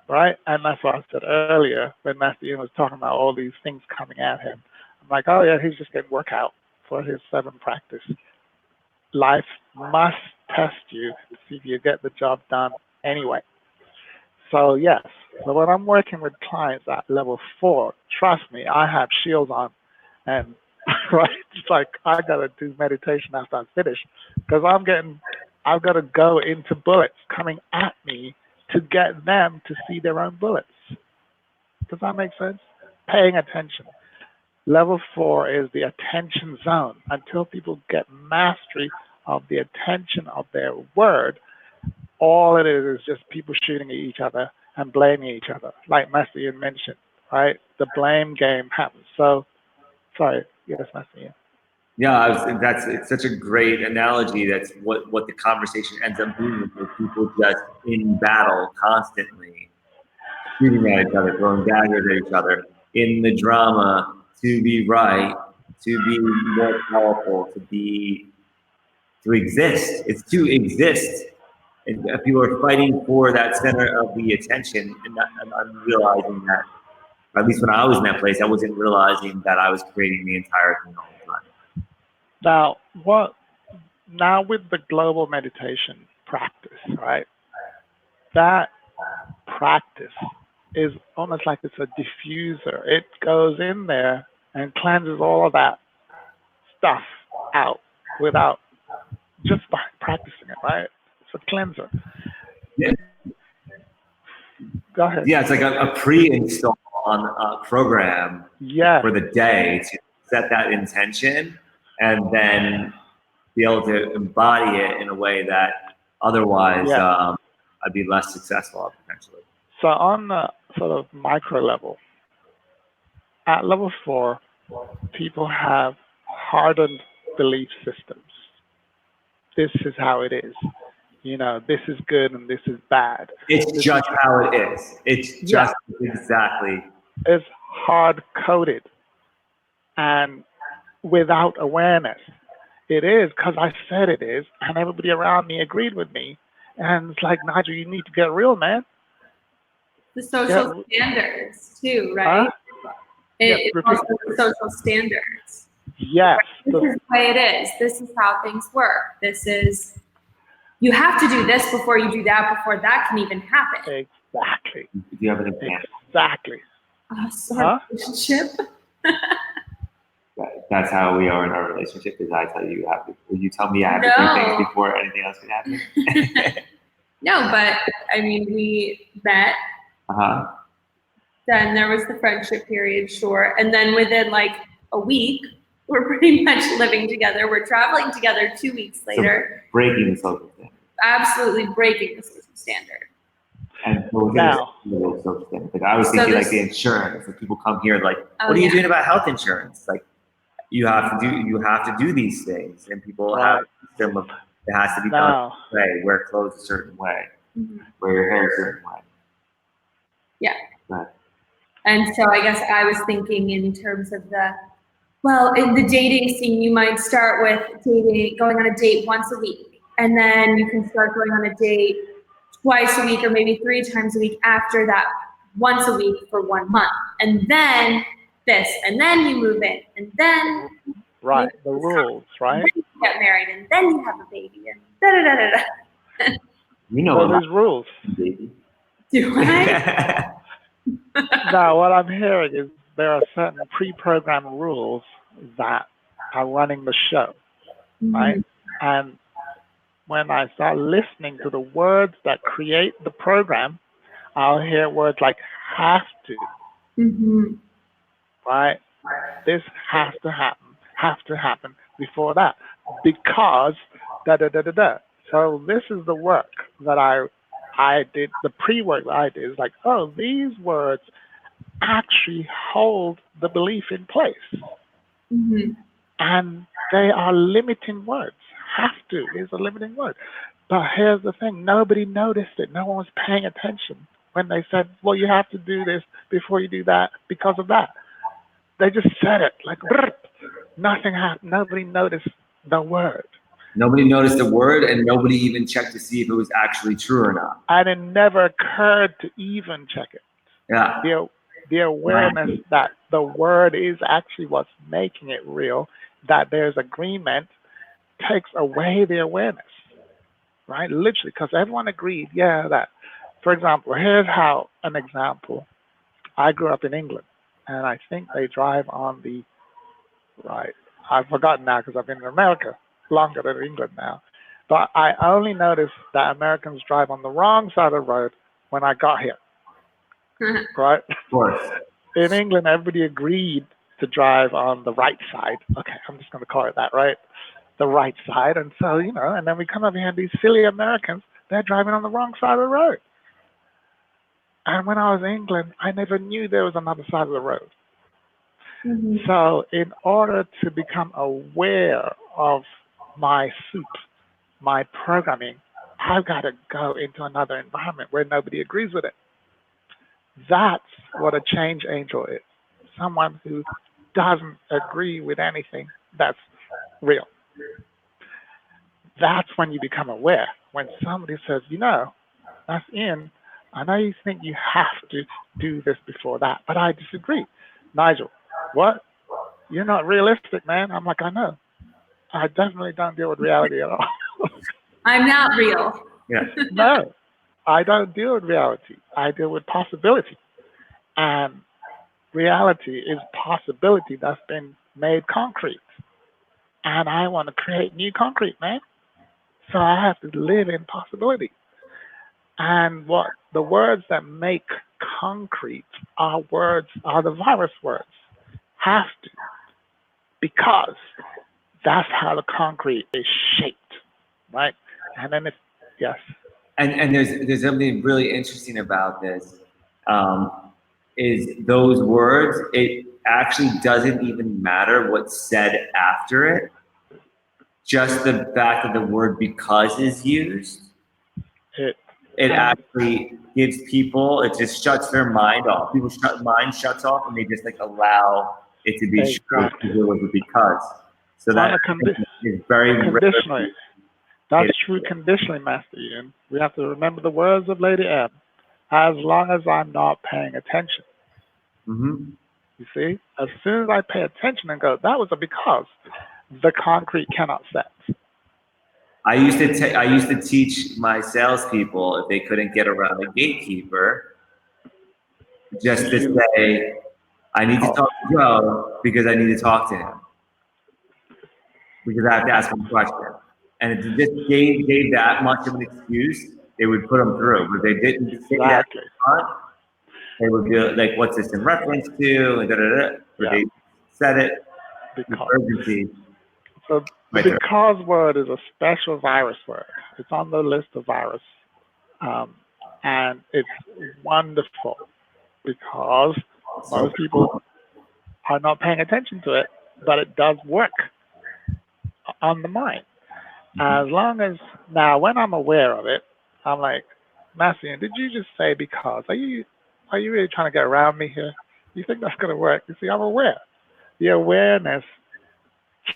right? And that's what I said earlier when Master Ian was talking about all these things coming at him. I'm like, oh yeah, he's just getting workout for his 7 practice. Life must test you to see if you get the job done anyway. So yes, so when I'm working with clients at level 4, trust me, I have shields on, and right, it's like I gotta do meditation after I finish because I've got to go into bullets coming at me to get them to see their own bullets. Does that make sense? Paying attention. Level 4 is the attention zone. Until people get mastery of the attention of their word, all it is just people shooting at each other and blaming each other, like Master Ian mentioned, right? The blame game happens. So, sorry, yes, Master Ian. Yeah, it's such a great analogy. That's what the conversation ends up being, with people just in battle constantly, shooting at each other, throwing daggers at each other, in the drama, to be right, to be more powerful, to exist. It's to exist. And people are fighting for that center of the attention, and I'm realizing that at least when I was in that place, I wasn't realizing that I was creating the entire thing all the time. Now with the global meditation practice, right? That practice is almost like it's a diffuser. It goes in there and cleanses all of that stuff out without just by practicing it, right? It's a cleanser. Yeah. Go ahead. Yeah, it's like a pre-install on a program for the day to set that intention and then be able to embody it in a way that otherwise I'd be less successful at potentially. So on the sort of micro level, at level 4, people have hardened belief systems. This is how it is. You know, this is good and this is bad. It's just how it is. It's just exactly. It's hard coded and without awareness. It is because I said it is, and everybody around me agreed with me. And it's like, Nigel, you need to get real, man. The social standards too, right? It's also the social standards. Yes. This is the way it is. This is how things work. This is, you have to do this before you do that, before that can even happen. Exactly. Do you have an example? Exactly. Relationship. That's how we are in our relationship. Is I tell you, you tell me I have to do things before anything else can happen. No, but I mean, we met. Then there was the friendship period, sure, and then within like a week, we're pretty much living together. We're traveling together 2 weeks later. So breaking the social standard. Absolutely breaking the social standard. And now, the social standard. Like I was thinking, like the insurance. Like people come here, like, what are you doing about health insurance? Like, you have to do these things, and people have a system of it has to be done a certain way. Wear clothes a certain way. Wear your hair a certain way. Yeah. And so I guess I was thinking in terms of in the dating scene, you might start with going on a date once a week, and then you can start going on a date twice a week or maybe 3 times a week after that, once a week for 1 month, and then this, and then you move in, and then the rules, right? And then you get married, and then you have a baby, and da-da-da-da-da. You know there's rules. Baby. Do I? Now, what I'm hearing is there are certain pre-programmed rules that are running the show, right? And when I start listening to the words that create the program, I'll hear words like have to, right? This has to happen before that, because da-da-da-da-da. So this is the work that I did, the pre-work that I did is like, oh, these words actually hold the belief in place. And they are limiting words. Have to is a limiting word. But here's the thing, nobody noticed it. No one was paying attention when they said, well, you have to do this before you do that because of that. They just said it like, nothing happened. Nobody noticed the word. Nobody noticed the word, and nobody even checked to see if it was actually true or not. And it never occurred to even check it. Yeah. The awareness that the word is actually what's making it real, that there's agreement, takes away the awareness, right? Literally, because everyone agreed, that. For example, here's how an example. I grew up in England, and I think they drive on the right. I've forgotten now because I've been in America longer than England now. But I only noticed that Americans drive on the wrong side of the road when I got here. Right? Of course. In England, everybody agreed to drive on the right side. Okay, I'm just going to call it that, right? The right side. And so, and then we come over here and these silly Americans, they're driving on the wrong side of the road. And when I was in England, I never knew there was another side of the road. So in order to become aware of my soup, my programming, I've got to go into another environment where nobody agrees with it. That's what a change angel is. Someone who doesn't agree with anything that's real. That's when you become aware. When somebody says, that's Ian, I know you think you have to do this before that, but I disagree. Nigel, what? You're not realistic, man. I'm like, I know. I definitely don't deal with reality at all. I'm not real. Yeah. No, I don't deal with reality. I deal with possibility. And reality is possibility that's been made concrete. And I want to create new concrete, man. So I have to live in possibility. And what the words that make concrete are the virus words. Have to, because that's how the concrete is shaped, right? And then yes. And there's something really interesting about this, is those words. It actually doesn't even matter what's said after it. Just the fact that the word "because" is used, it actually gives people. It just shuts their mind off. People's mind shuts off, and they just like allow it to be true because it was a because. So that is very conditionally. That's true conditionally, Master Ian. We have to remember the words of Lady M. As long as I'm not paying attention. Mm-hmm. You see? As soon as I pay attention and go, that was a because, the concrete cannot set. I used to teach my salespeople if they couldn't get around the gatekeeper, just to say, I need to talk to Joe because I need to talk to him. Because I have to ask him a question. And if you just gave that much of an excuse, they would put them through. But if they didn't say that front, they would be like, what's this in reference to? And But they said it with urgency. So the because word is a special virus word. It's on the list of virus. And it's wonderful because most people are not paying attention to it, but it does work on the mind. As long as, now when I'm aware of it, I'm like, Massian, did you just say because? Are you really trying to get around me here? You think that's going to work? You see, I'm aware. The awareness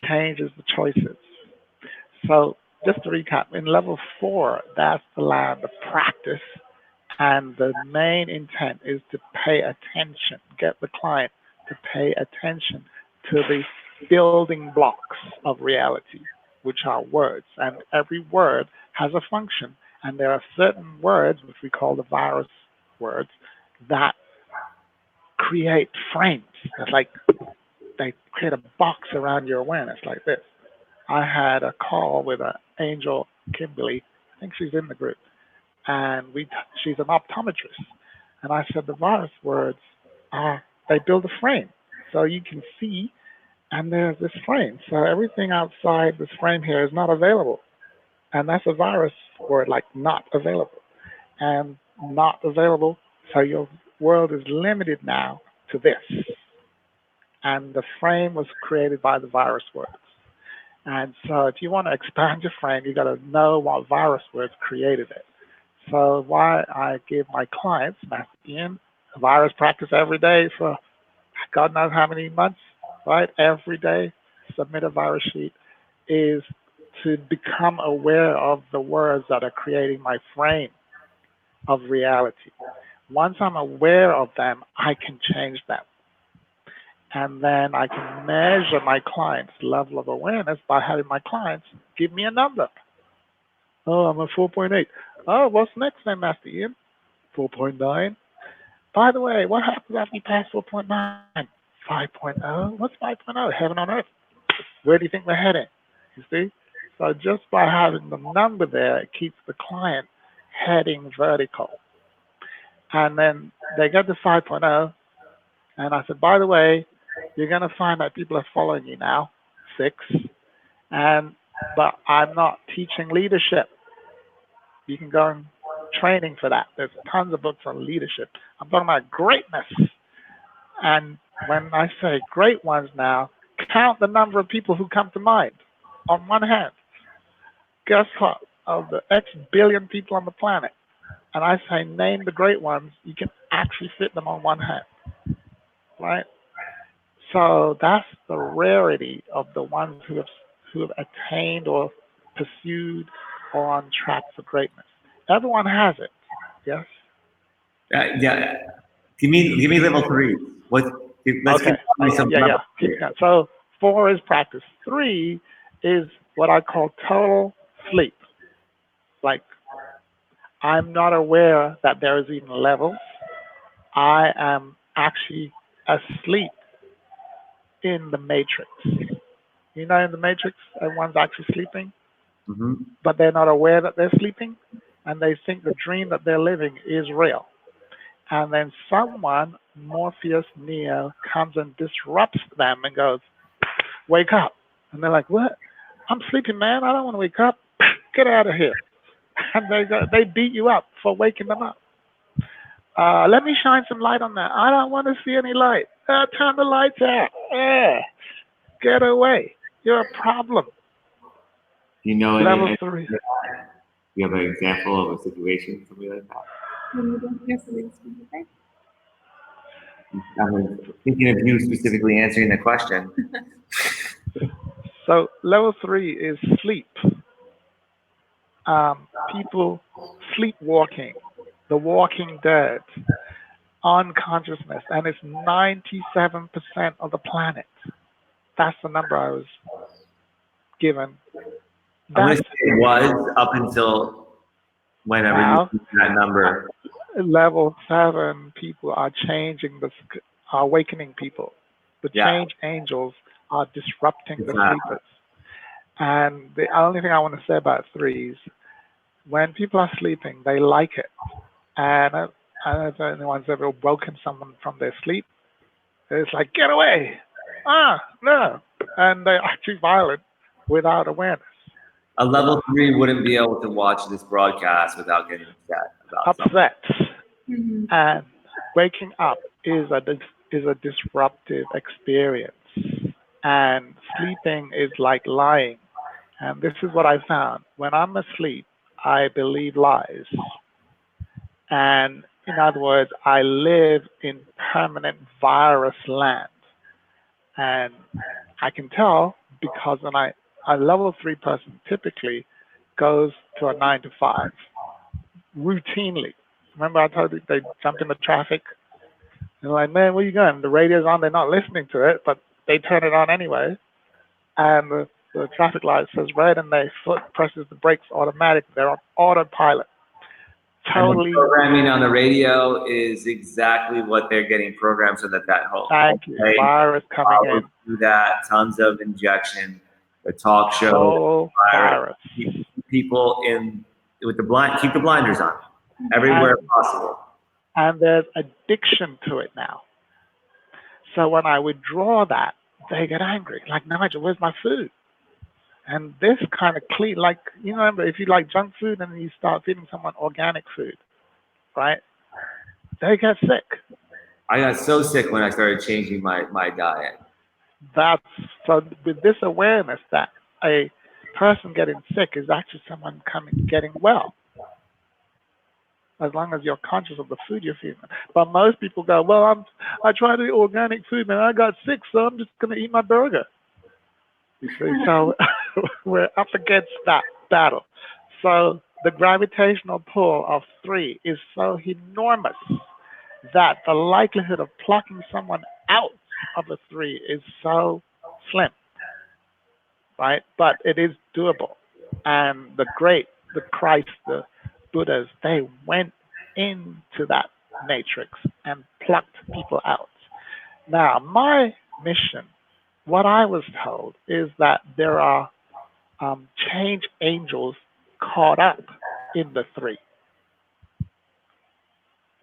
changes the choices. So just to recap, in level 4, that's the land of practice. And the main intent is to pay attention, get the client to pay attention to the building blocks of reality, which are words. And every word has a function. And there are certain words, which we call the virus words, that create frames. It's like they create a box around your awareness like this. I had a call with an angel, Kimberly. I think she's in the group. And she's an optometrist. And I said the virus words they build a frame. So you can see, and there's this frame. So everything outside this frame here is not available. And that's a virus word, like not available. And not available, so your world is limited now to this. And the frame was created by the virus words. And so if you want to expand your frame, you got to know what virus words created it. So why I give my clients, Master Ian, a virus practice every day for God knows how many months, right? Every day, submit a virus sheet, is to become aware of the words that are creating my frame of reality. Once I'm aware of them, I can change them. And then I can measure my client's level of awareness by having my clients give me a number. Oh, I'm a 4.8. Oh, what's next then, Master Ian? 4.9. By the way, what happens after you pass 4.9? 5.0? What's 5.0? Heaven on earth. Where do you think we're heading? You see? So just by having the number there, it keeps the client heading vertical. And then they get to 5.0, and I said, by the way, you're going to find that people are following you now, 6, but I'm not teaching leadership. You can go and training for that. There's tons of books on leadership. I'm talking about greatness. And when I say great ones now, count the number of people who come to mind on one hand. Guess what? Of the X billion people on the planet, and I say name the great ones, you can actually fit them on one hand, right? So that's the rarity of the ones who have attained or pursued or on track for greatness. Everyone has it, yes, Yeah. Give me level 3. Let's Okay. give me some level 3. Yeah. So 4 is practice. 3 is what I call total sleep. Like I'm not aware that there is even levels. I am actually asleep in the matrix. You know, in the matrix, everyone's actually sleeping, Mm-hmm. but they're not aware that they're sleeping, and they think the dream that they're living is real. And then someone, Morpheus Neo, comes and disrupts them and goes, "Wake up!" And they're like, "What? I'm sleeping, man. I don't want to wake up. Get out of here!" And they beat you up for waking them up. Let me shine some light on that. I don't want to see any light. Turn the lights out. Get away. You're a problem. You know, Level 3. you have an example of a situation, something like that. I'm thinking of you specifically answering the question. So level 3 is sleep. People sleepwalking, the Walking Dead, unconsciousness, and it's 97% of the planet. That's the number I was given. I'm going to say it was up until whenever you use that number. Level 7 people are changing are awakening people. The change angels are disrupting the sleepers. And the only thing I want to say about 3s, when people are sleeping, they like it. And I don't know if anyone's ever woken someone from their sleep. It's like, get away. No. And they're actually violent without awareness. A level 3 wouldn't be able to watch this broadcast without getting upset. Mm-hmm. And waking up is a disruptive experience. And sleeping is like lying. And this is what I found. When I'm asleep, I believe lies. And in other words, I live in permanent virus land. And I can tell because when a level 3 person typically goes to a 9 to 5 routinely. Remember I told you they jumped in the traffic? And like, man, where you going? The radio's on, they're not listening to it, but they turn it on anyway. And the traffic light says red and their foot presses the brakes automatically. They're on autopilot. Totally. And the programming on the radio is exactly what they're getting programmed so that whole virus coming in. Do that, tons of injection, the talk show, whole virus. Keep people in with the keep the blinders on everywhere possible. And there's addiction to it now. So when I withdraw that, they get angry. Like, Nigel, where's my food? And this kind of clean, like, you remember, if you like junk food and you start feeding someone organic food, right? They get sick. I got so sick when I started changing my diet. So with this awareness that a person getting sick is actually someone getting well. As long as you're conscious of the food you're feeding. But most people go, well, I tried to eat organic food, man. I got sick, so I'm just going to eat my burger. You see, so we're up against that battle. So the gravitational pull of 3 is so enormous that the likelihood of plucking someone out of the 3 is so slim, right? But it is doable. And the Christ, the Buddhas, they went into that matrix and plucked people out. Now, my mission, what I was told, is that there are change angels caught up in the 3.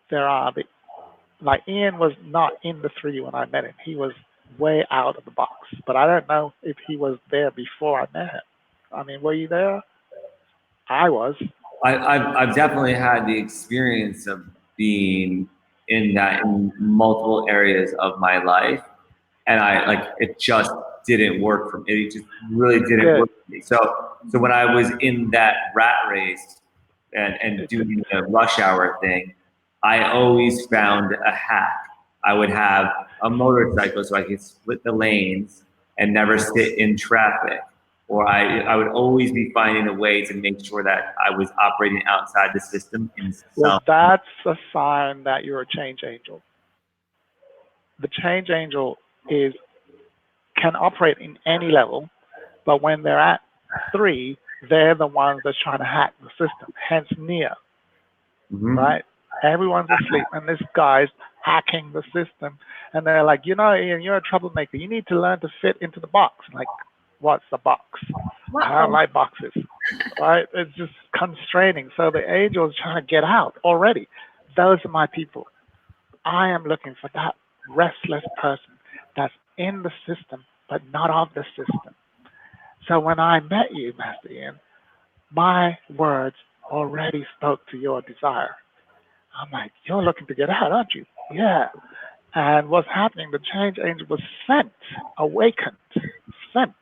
There are like Ian was not in the 3 when I met him. He was way out of the box. But I don't know if he was there before I met him. I mean, were you there? I was. I've definitely had the experience of being in multiple areas of my life, and it just didn't work for me. It just really didn't work for me. So when I was in that rat race and doing the rush hour thing, I always found a hack. I would have a motorcycle so I could split the lanes and never sit in traffic. or I would always be finding a way to make sure that I was operating outside the system in Well, some. that's a sign that you're a change angel. The change angel can operate in any level, but when they're at 3, they're the ones that's trying to hack the system. Hence Neo, Mhm. right? Everyone's asleep, and this guy's hacking the system, and they're like, Ian, you're a troublemaker. You need to learn to fit into the box. Like, what's the box? I don't like boxes, right? It's just constraining. So the angel is trying to get out already. Those are my people. I am looking for that restless person that's in the system, but not of the system. So when I met you, Master Ian, my words already spoke to your desire. I'm like, you're looking to get out, aren't you? Yeah. And what's happening, the change angel was awakened, sent,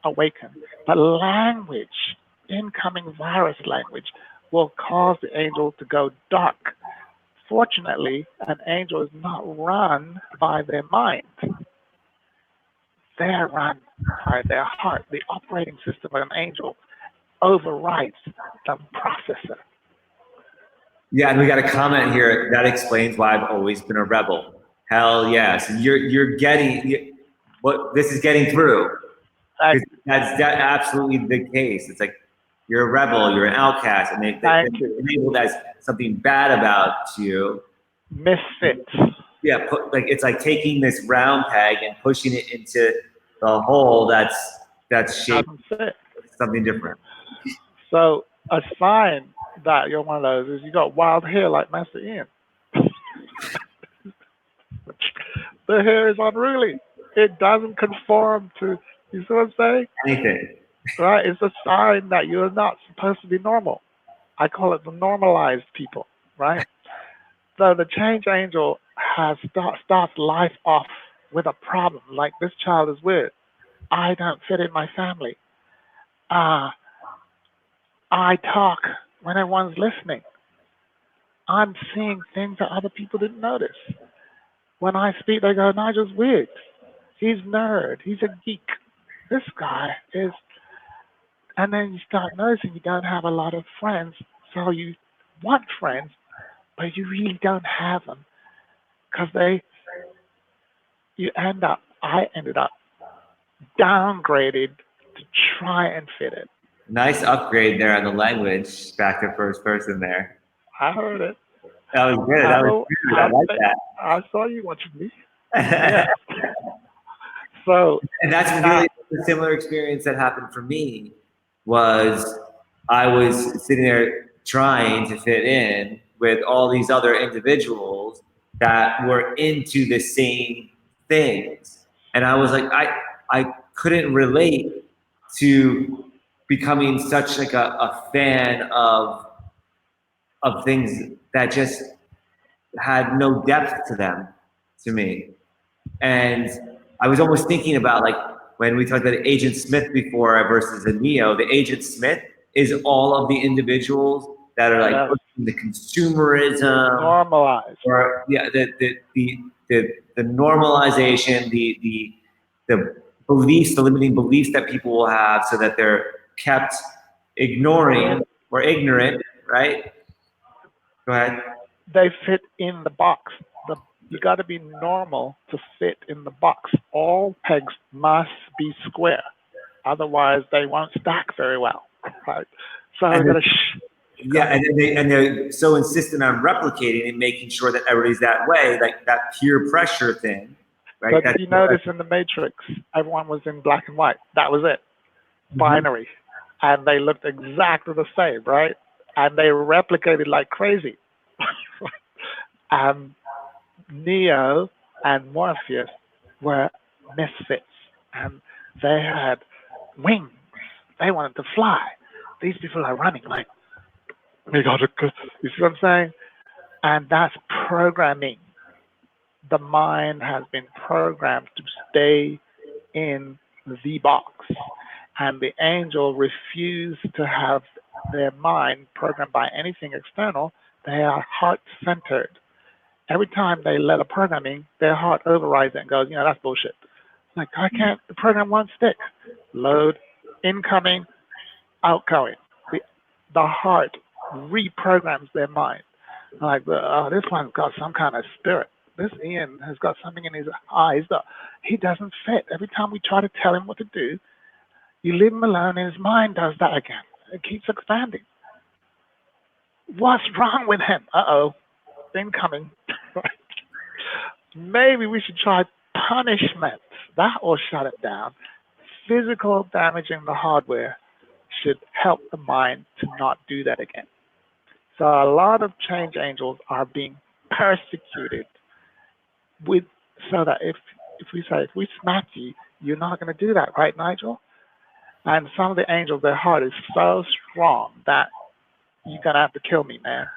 awakened. But language, incoming virus language, will cause the angel to go dark. Fortunately, an angel is not run by their mind. They're run by their heart. The operating system of an angel overrides the processor. Yeah, and we got a comment here that explains why I've always been a rebel. Hell yeah! So you're getting what this is getting through. That's absolutely the case. It's like you're a rebel, you're an outcast, and they Thank you. label as something bad about you. Misfit. Yeah, it's like taking this round peg and pushing it into the hole that's shaped something different. So a sign that you're one of those is you got wild hair like Master Ian. The hair is unruly. It doesn't conform to, you see what I'm saying? Anything. Right? It's a sign that you're not supposed to be normal. I call it the normalized people, right? So the change angel starts life off with a problem. Like, this child is weird. I don't fit in my family. I talk when everyone's listening. I'm seeing things that other people didn't notice. When I speak, they go, Nigel's weird. He's nerd. He's a geek. This guy is. And then you start noticing you don't have a lot of friends. So you want friends, but you really don't have them. Because I ended up downgraded to try and fit it. Nice upgrade there on the language, back to first person there. I heard it. That was good. That was good. I like that. I saw you watching me. Yeah. So, and that's really a similar experience that happened for me. Was I was sitting there trying to fit in with all these other individuals that were into the same things, and I was like, I couldn't relate to becoming such like a fan of things that just had no depth to them to me. And I was almost thinking about, like, when we talked about Agent Smith before versus a Neo, the Agent Smith is all of the individuals that are like pushing the consumerism, normalized, or the normalization, the beliefs, the limiting beliefs that people will have, so that they're kept ignoring or ignorant, right? Go ahead. They fit in the box. You got to be normal to fit in the box. All pegs must be square, otherwise they won't stack very well, right? So they're gonna and they're so insistent on replicating and making sure that everybody's that way, like that peer pressure thing, right? But did you notice in the Matrix, everyone was in black and white? That was it, binary, and they looked exactly the same, right? And they replicated like crazy. Neo and Morpheus were misfits, and they had wings. They wanted to fly. These people are running like, you see what I'm saying? And that's programming. The mind has been programmed to stay in the box, and the angel refused to have their mind programmed by anything external. They are heart-centered. Every time they let a programming, their heart overrides it and goes, that's bullshit. Like, the program won't stick. Load, incoming, outgoing. The heart reprograms their mind. Like, oh, this one's got some kind of spirit. This Ian has got something in his eyes that he doesn't fit. Every time we try to tell him what to do, you leave him alone and his mind does that again. It keeps expanding. What's wrong with him? Uh-oh, incoming. Maybe we should try punishment. That will shut it down. Physical damaging the hardware should help the mind to not do that again. So a lot of change angels are being persecuted so that if we smack you, you're not going to do that, right, Nigel? And some of the angels, their heart is so strong that you're going to have to kill me, man.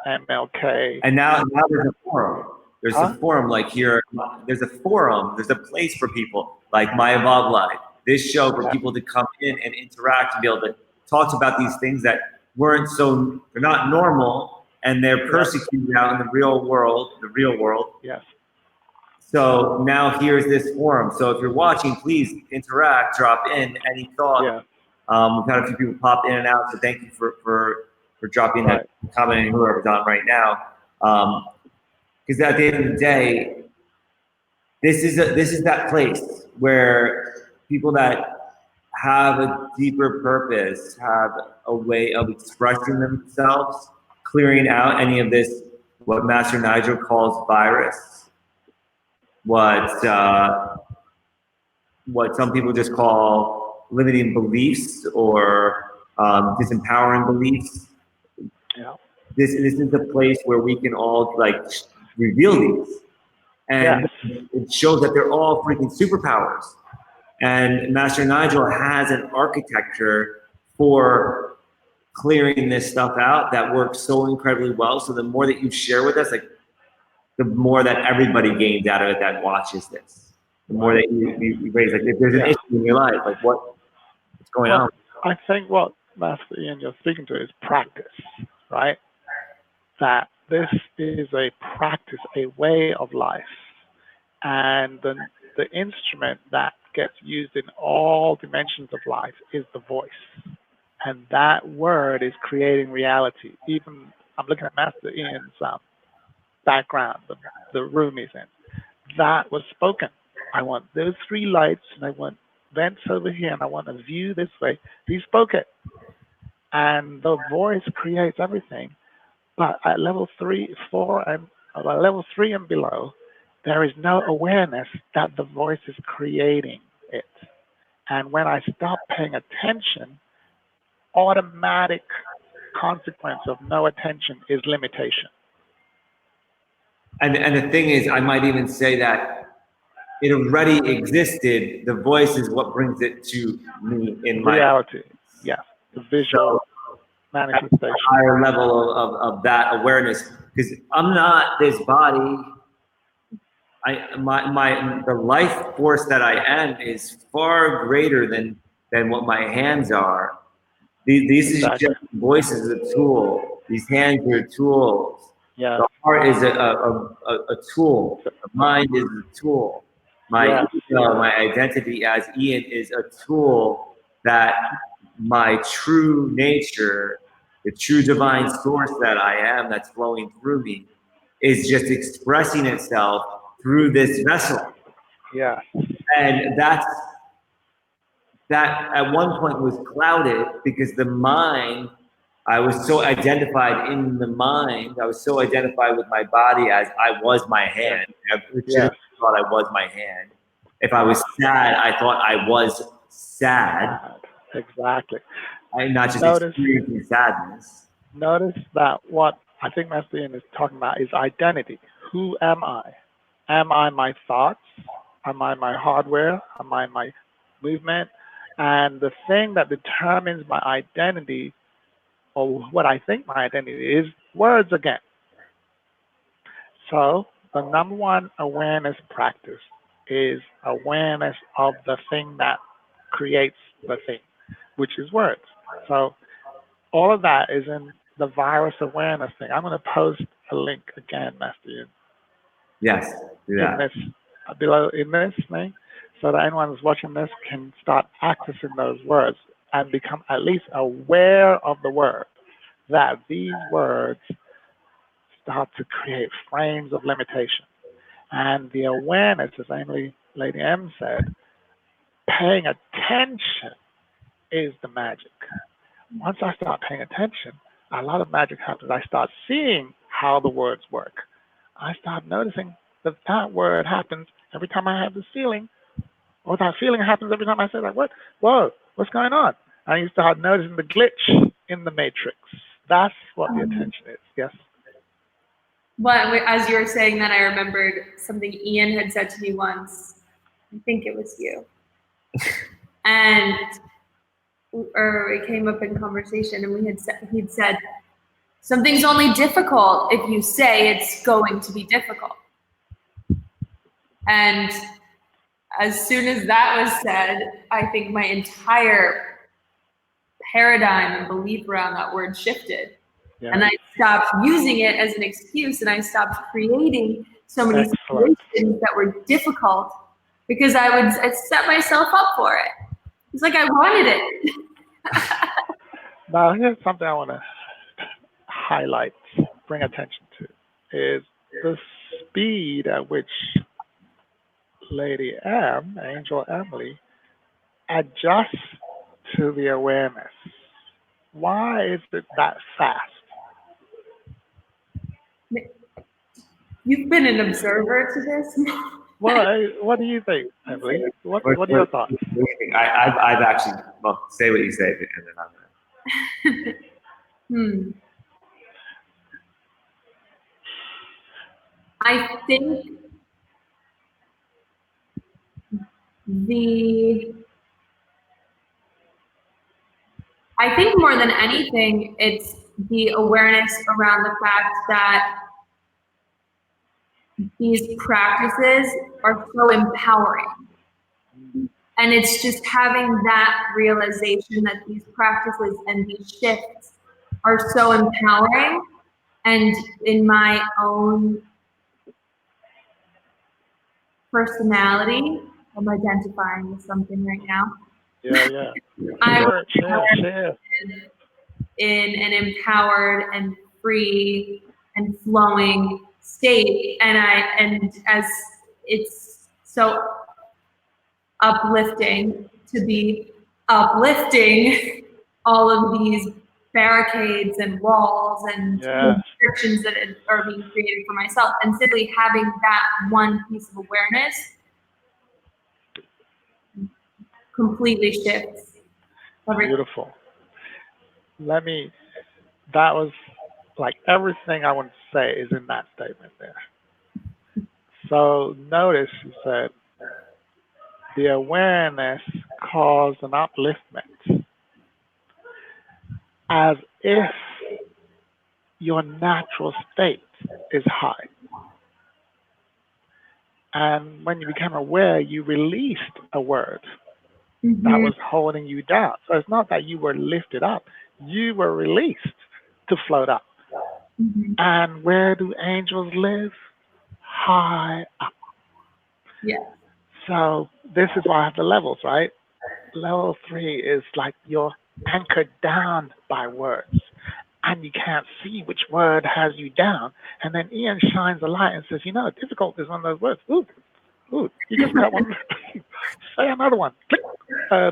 MLK. And now there's a forum. There's a forum like here. There's a forum. There's a place for people like My Evolved Life. This show for people to come in and interact and be able to talk about these things that they're not normal, and they're persecuted out in the real world. Yes. So now here's this forum. So if you're watching, please interact, drop in any thoughts. Yeah. We've had a few people pop in and out, so thank you for dropping that comment and whoever's on right now. Because at the end of the day, this is that place where people that have a deeper purpose, have a way of expressing themselves, clearing out any of this, what Master Nigel calls virus, what some people just call limiting beliefs or disempowering beliefs. Yeah. This is the place where we can all like reveal these, and it shows that they're all freaking superpowers. And Master Nigel has an architecture for clearing this stuff out that works so incredibly well. So the more that you share with us, like the more that everybody gains out of it that watches this. The more that you raise, like if there's an issue in your life, like what's going on? I think what Master Ian you're speaking to is practice, right? That this is a practice, a way of life, and the instrument that gets used in all dimensions of life is the voice, and that word is creating reality. Even I'm looking at Master Ian's background, the room he's in. That was spoken. I want those three lights, and I want vents over here, and I want a view this way. He spoke it, and the voice creates everything. But at level 3, 4, and level 3 and below, there is no awareness that the voice is creating it. And when I stop paying attention, automatic consequence of no attention is limitation. And the thing is, I might even say that it already existed. The voice is what brings it to me in my reality. Yeah, the visual manifestation. Higher level of that awareness, because I'm not this body. The life force that I am is far greater than what my hands are. These is just voices, a tool. These hands are tools. Yeah. The heart is a tool. The mind is a tool. My identity as Ian is a tool that my true nature, the true divine source that I am that's flowing through me, is just expressing itself through this vessel. Yeah. And that at one point was clouded because the mind, I was so identified in the mind, I was so identified with my body as I was my hand. I thought I was my hand. If I was sad, I thought I was sad. Exactly. I'm not just experiencing sadness. Notice that what I think Master Ian is talking about is identity. Who am I? Am I my thoughts? Am I my hardware? Am I my movement? And the thing that determines my identity, or what I think my identity is, words again. So the number one awareness practice is awareness of the thing that creates the thing, which is words. So all of that is in the virus awareness thing. I'm going to post a link again, Master Ian. Yes, do that. Below in this thing. so that anyone who's watching this can start accessing those words and become at least aware of the word, that these words start to create frames of limitation. And the awareness, as Lady M said, paying attention is the magic. Once I start paying attention, a lot of magic happens. I start seeing how the words work. I start noticing that that word happens every time I have this feeling, or that feeling happens every time I say that word. Whoa, what's going on? And you start noticing the glitch in the matrix. That's what the attention is. Yes. Well, as you were saying that, I remembered something Ian had said to me once. I think it was you. And or it came up in conversation, and he'd said, something's only difficult if you say it's going to be difficult. And as soon as that was said, I think my entire paradigm and belief around that word shifted. Yeah. And I stopped using it as an excuse, and I stopped creating so many situations that were difficult because I'd set myself up for it. It's like I wanted it. Now, here's something I want to highlight, bring attention to, is the speed at which Lady M, Angel Emily, adjusts to the awareness. Why is it that fast? You've been an observer to this. What do you think, Emily? What are your thoughts? I've actually, well, say what you say, and then I'm gonna. I think more than anything, it's the awareness around the fact that these practices are so empowering. And it's just having that realization that these practices and these shifts are so empowering. And in my own personality, I'm identifying with something right now. Yeah. I'm in an empowered and free and flowing state, and as it's so uplifting to be uplifting all of these barricades and walls and restrictions that are being created for myself, and simply having that one piece of awareness completely shifts everything. Beautiful. That was like everything I want to say is in that statement there. So notice you said the awareness caused an upliftment, as if your natural state is high. And when you became aware, you released a word that was holding you down. So it's not that you were lifted up, you were released to float up. And where do angels live? High up. Yeah. So this is why I have the levels, right? Level 3 is like you're anchored down by words, and you can't see which word has you down. And then Ian shines a light and says, difficult is one of those words. Ooh, you just got one. Say another one. Click. You're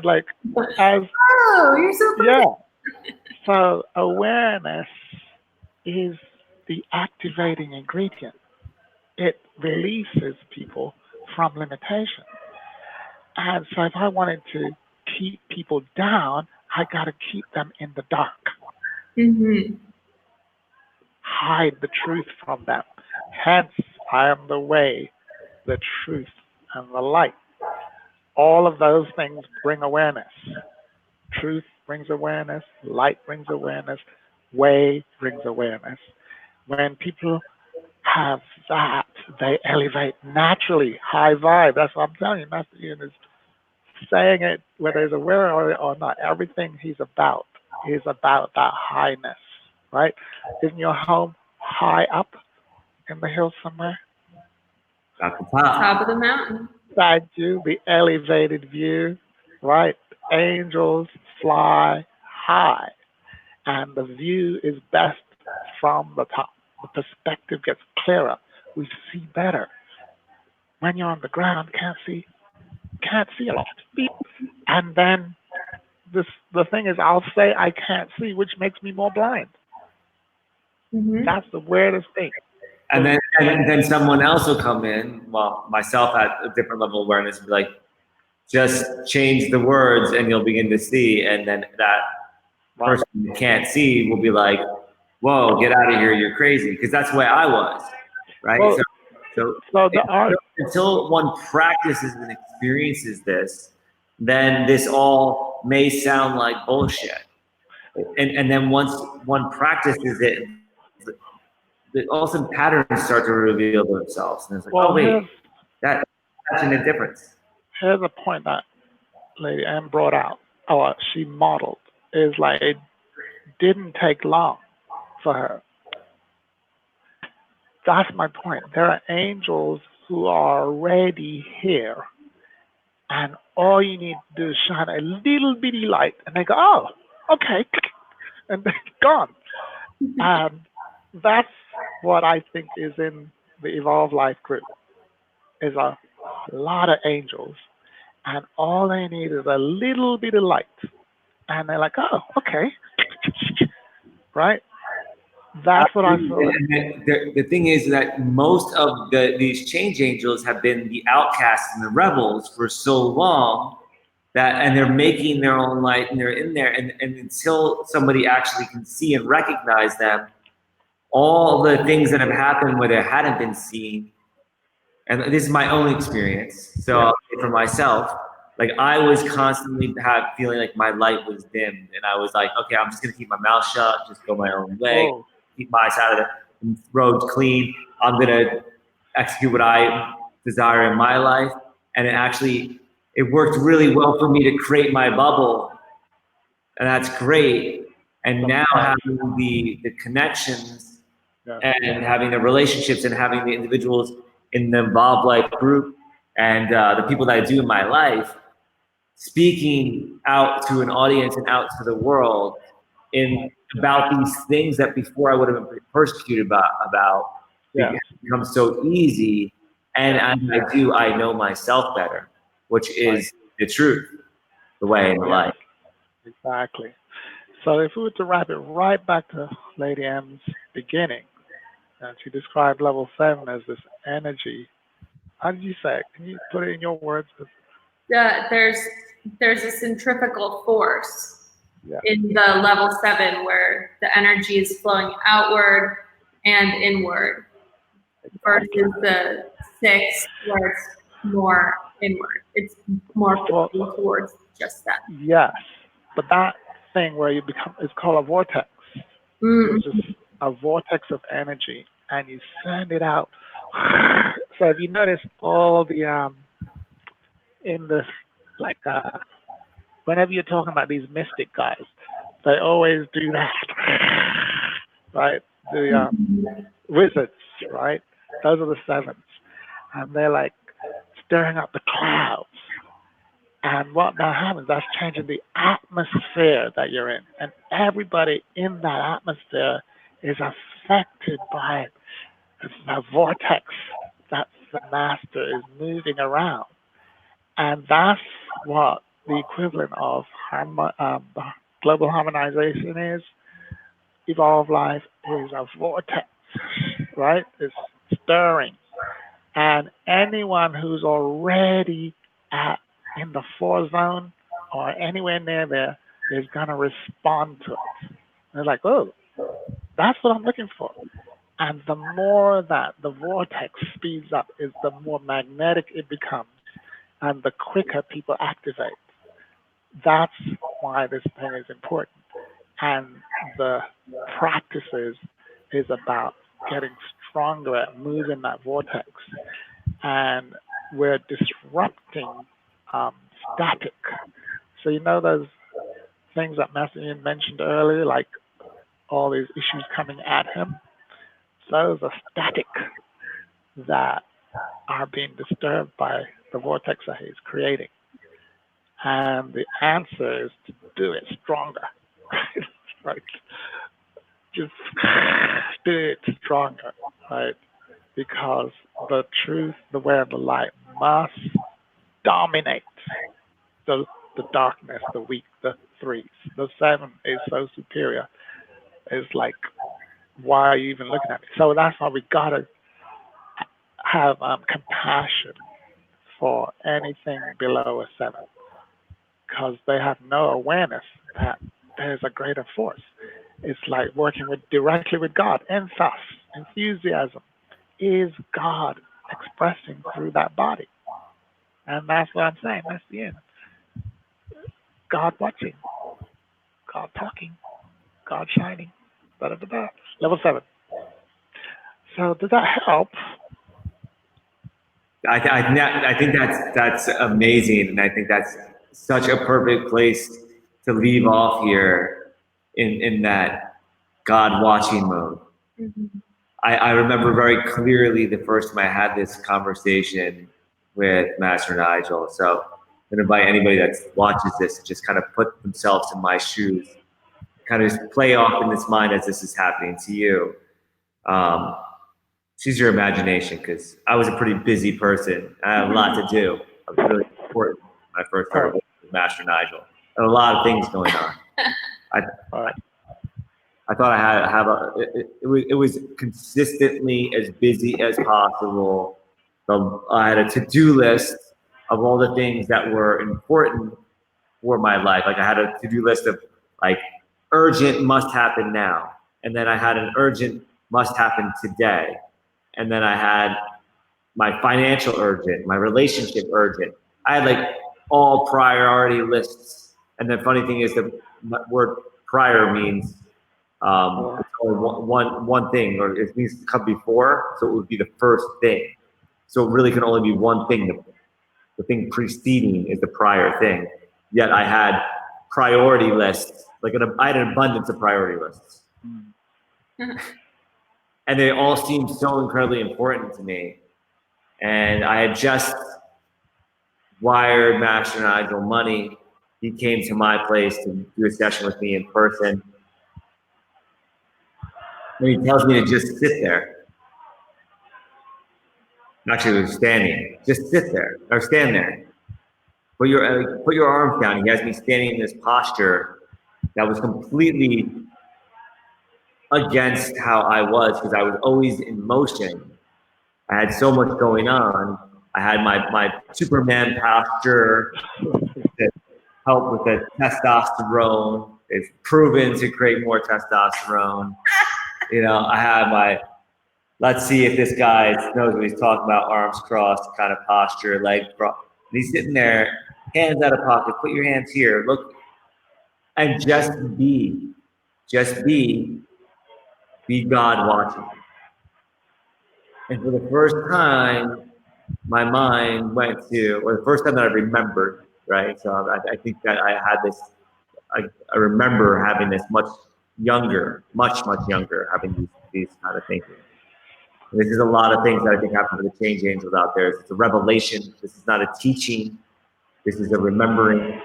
so funny. Yeah. So awareness is the activating ingredient. It releases people from limitation. And so if I wanted to keep people down, I got to keep them in the dark. Hide the truth from them. Hence, I am the way, the truth, and the light. All of those things bring awareness. Truth brings awareness. Light brings awareness. Way brings awareness. When people have that, they elevate naturally. High vibe. That's what I'm telling you. Master Ian is saying it, whether he's aware or not. Everything he's about is about that highness, right? Isn't your home high up in the hills somewhere? At the top. Top of the mountain. Thank you. The elevated view, right? Angels fly high, and the view is best from the top. The perspective gets clearer. We see better. When you're on the ground, can't see a lot. Beep. And then the thing is, I'll say I can't see, which makes me more blind. That's the weirdest thing. And then someone else will come in, well, myself at a different level of awareness, and be like, just change the words and you'll begin to see. And then that person who can't see will be like, whoa, get out of here, you're crazy. Because that's the way I was, right? Well, so the art. until one practices and experiences this, then this all may sound like bullshit. And then once one practices it, all of a sudden patterns start to reveal themselves. And it's like, Well, oh, wait, that's a difference. Here's a point that Lady M brought out, or she modeled, is like it didn't take long for her. That's my point. There are angels who are already here, and all you need to do is shine a little bitty light, and they go, oh, okay, and they're gone. And that's what I think is in the Evolve Life group, is a lot of angels, and all they need is a little bit of light, and they're like, oh, okay, right? That's what I feel. The thing is that most of these change angels have been the outcasts and the rebels for so long and they're making their own light and they're in there. And until somebody actually can see and recognize them, all the things that have happened where they hadn't been seen, and this is my own experience. So I'll say for myself, like I was constantly feeling like my light was dimmed, and I was like, okay, I'm just gonna keep my mouth shut, just go my own way, keep my side of the road clean. I'm gonna execute what I desire in my life, and it worked really well for me to create my bubble, and that's great. And now having the connections and having the relationships and having the individuals in the Evolve Life group and the people that I do in my life, speaking out to an audience and out to the world about these things that before I would have been persecuted about becomes so easy. And as I do, I know myself better, which is the truth, the way in life. Exactly. So if we were to wrap it right back to Lady M's beginning, and she described level 7 as this energy. How did you say it? Can you put it in your words? There's a centrifugal force in the level 7 where the energy is flowing outward and inward versus the 6 where it's more inward. It's more flowing towards just that. Yes, but that thing where you become, it's called a vortex. It's just a vortex of energy, and you send it out. So if you notice all the in this, like whenever you're talking about these mystic guys, they always do that, right? The wizards, right? Those are the 7s, and they're like stirring up the clouds. And what that happens, that's changing the atmosphere that you're in. And everybody in that atmosphere is affected by the vortex that the master is moving around. And that's what the equivalent of global harmonization is. Evolve Life is a vortex, right? It's stirring. And anyone who's already in the 4 zone or anywhere near there is going to respond to it. And they're like, oh, that's what I'm looking for. And the more that the vortex speeds up, is the more magnetic it becomes and the quicker people activate. That's why this thing is important. And the practices is about getting stronger at moving that vortex. And we're disrupting static. So you know those things that Master Ian mentioned earlier, like all these issues coming at him? Those are static that are being disturbed by the the vortex that he's creating. And the answer is to do it stronger. Right? Just do it stronger, right? Because the truth, the way, and the light must dominate the darkness, the weak, the threes. The seven is so superior. It's like, why are you even looking at me? So that's why we gotta have compassion for anything below a seven, because they have no awareness that there's a greater force. It's like working directly with God. Ethos, enthusiasm, is God expressing through that body. And that's what I'm saying. That's the end. God watching, God talking, God shining. Da, da, da, da. Level 7. So did that help? I think that's amazing, and I think that's such a perfect place to leave off here in that God watching mode. Mm-hmm. I remember very clearly the first time I had this conversation with Master Nigel. So I'm gonna invite anybody that watches this to just kind of put themselves in my shoes, kind of just play off in this mind as this is happening to you. Choose your imagination, because I was a pretty busy person. I had a lot to do. I was really important when I first started working with Master Nigel. There were a lot of things going on. I thought I had it was consistently as busy as possible. I had a to-do list of all the things that were important for my life. Like I had a to-do list of like urgent, must happen now. And then I had an urgent, must happen today. And then I had my financial urgent, my relationship urgent. I had like all priority lists. And the funny thing is the word prior means it's only one thing, or it means to come before, so it would be the first thing. So it really can only be one thing. The thing preceding is the prior thing. Yet I had priority lists, I had an abundance of priority lists. And they all seemed so incredibly important to me. And I had just wired Master Nigel money. He came to my place to do a session with me in person. And he tells me to just sit there. Actually, he was standing. Just sit there, or stand there. Put your arms down. He has me standing in this posture that was completely against how I was, because I was always in motion. I had so much going on. I had my Superman posture that helped with the testosterone. It's proven to create more testosterone. I have my, let's see if this guy knows what he's talking about, arms crossed kind of posture, legs crossed. And he's sitting there, hands out of pocket, put your hands here, look, and just be God watching. And for the first time, my mind went to, or the first time that I remembered, right? So I think that I had this, I remember having this much younger, much younger, having these kind of thinking. And this is a lot of things that I think happen for the change angels out there. It's a revelation. This is not a teaching. This is a remembering.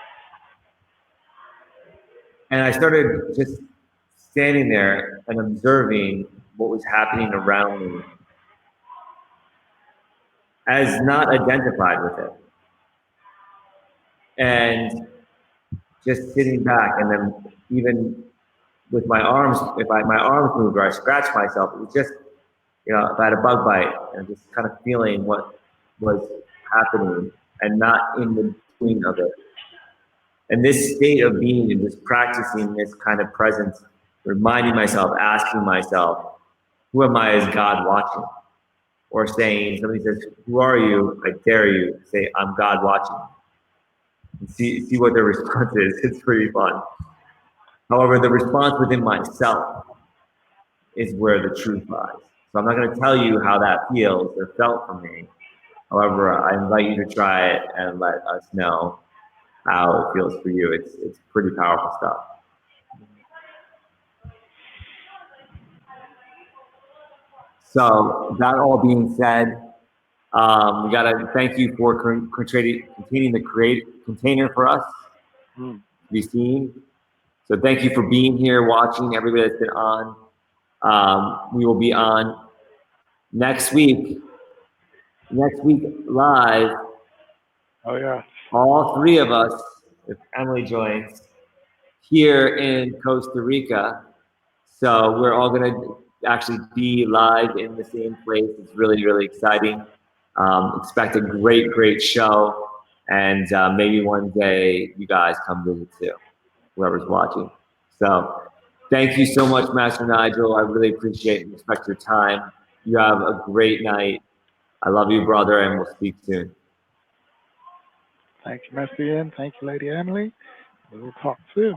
And I started just standing there and observing what was happening around me, as not identified with it. And just sitting back, and then even with my arms, if my arms moved or I scratched myself, it was just, if I had a bug bite, and just kind of feeling what was happening and not in between of it. And this state of being and just practicing this kind of presence, reminding myself, asking myself, who am I as God watching? Or saying, somebody says, who are you? I dare you say, I'm God watching. And see what their response is. It's pretty fun. However, the response within myself is where the truth lies. So I'm not going to tell you how that feels or felt for me. However, I invite you to try it and let us know how it feels for you. It's pretty powerful stuff. So that all being said, We gotta thank you for containing the container for us to be seen. So thank you for being here, watching, everybody that's been on. We will be on next week live. Oh yeah. All three of us, if Emily joins, here in Costa Rica. So we're all gonna actually be live in the same place. It's really, really exciting. Expect a great show. And maybe one day you guys come visit too, whoever's watching. So thank you so much, Master Nigel. I really appreciate and respect your time. You have a great night. I love you, brother, and we'll speak soon. Thank you, Master Ian. Thank you, Lady Emily. We will talk soon.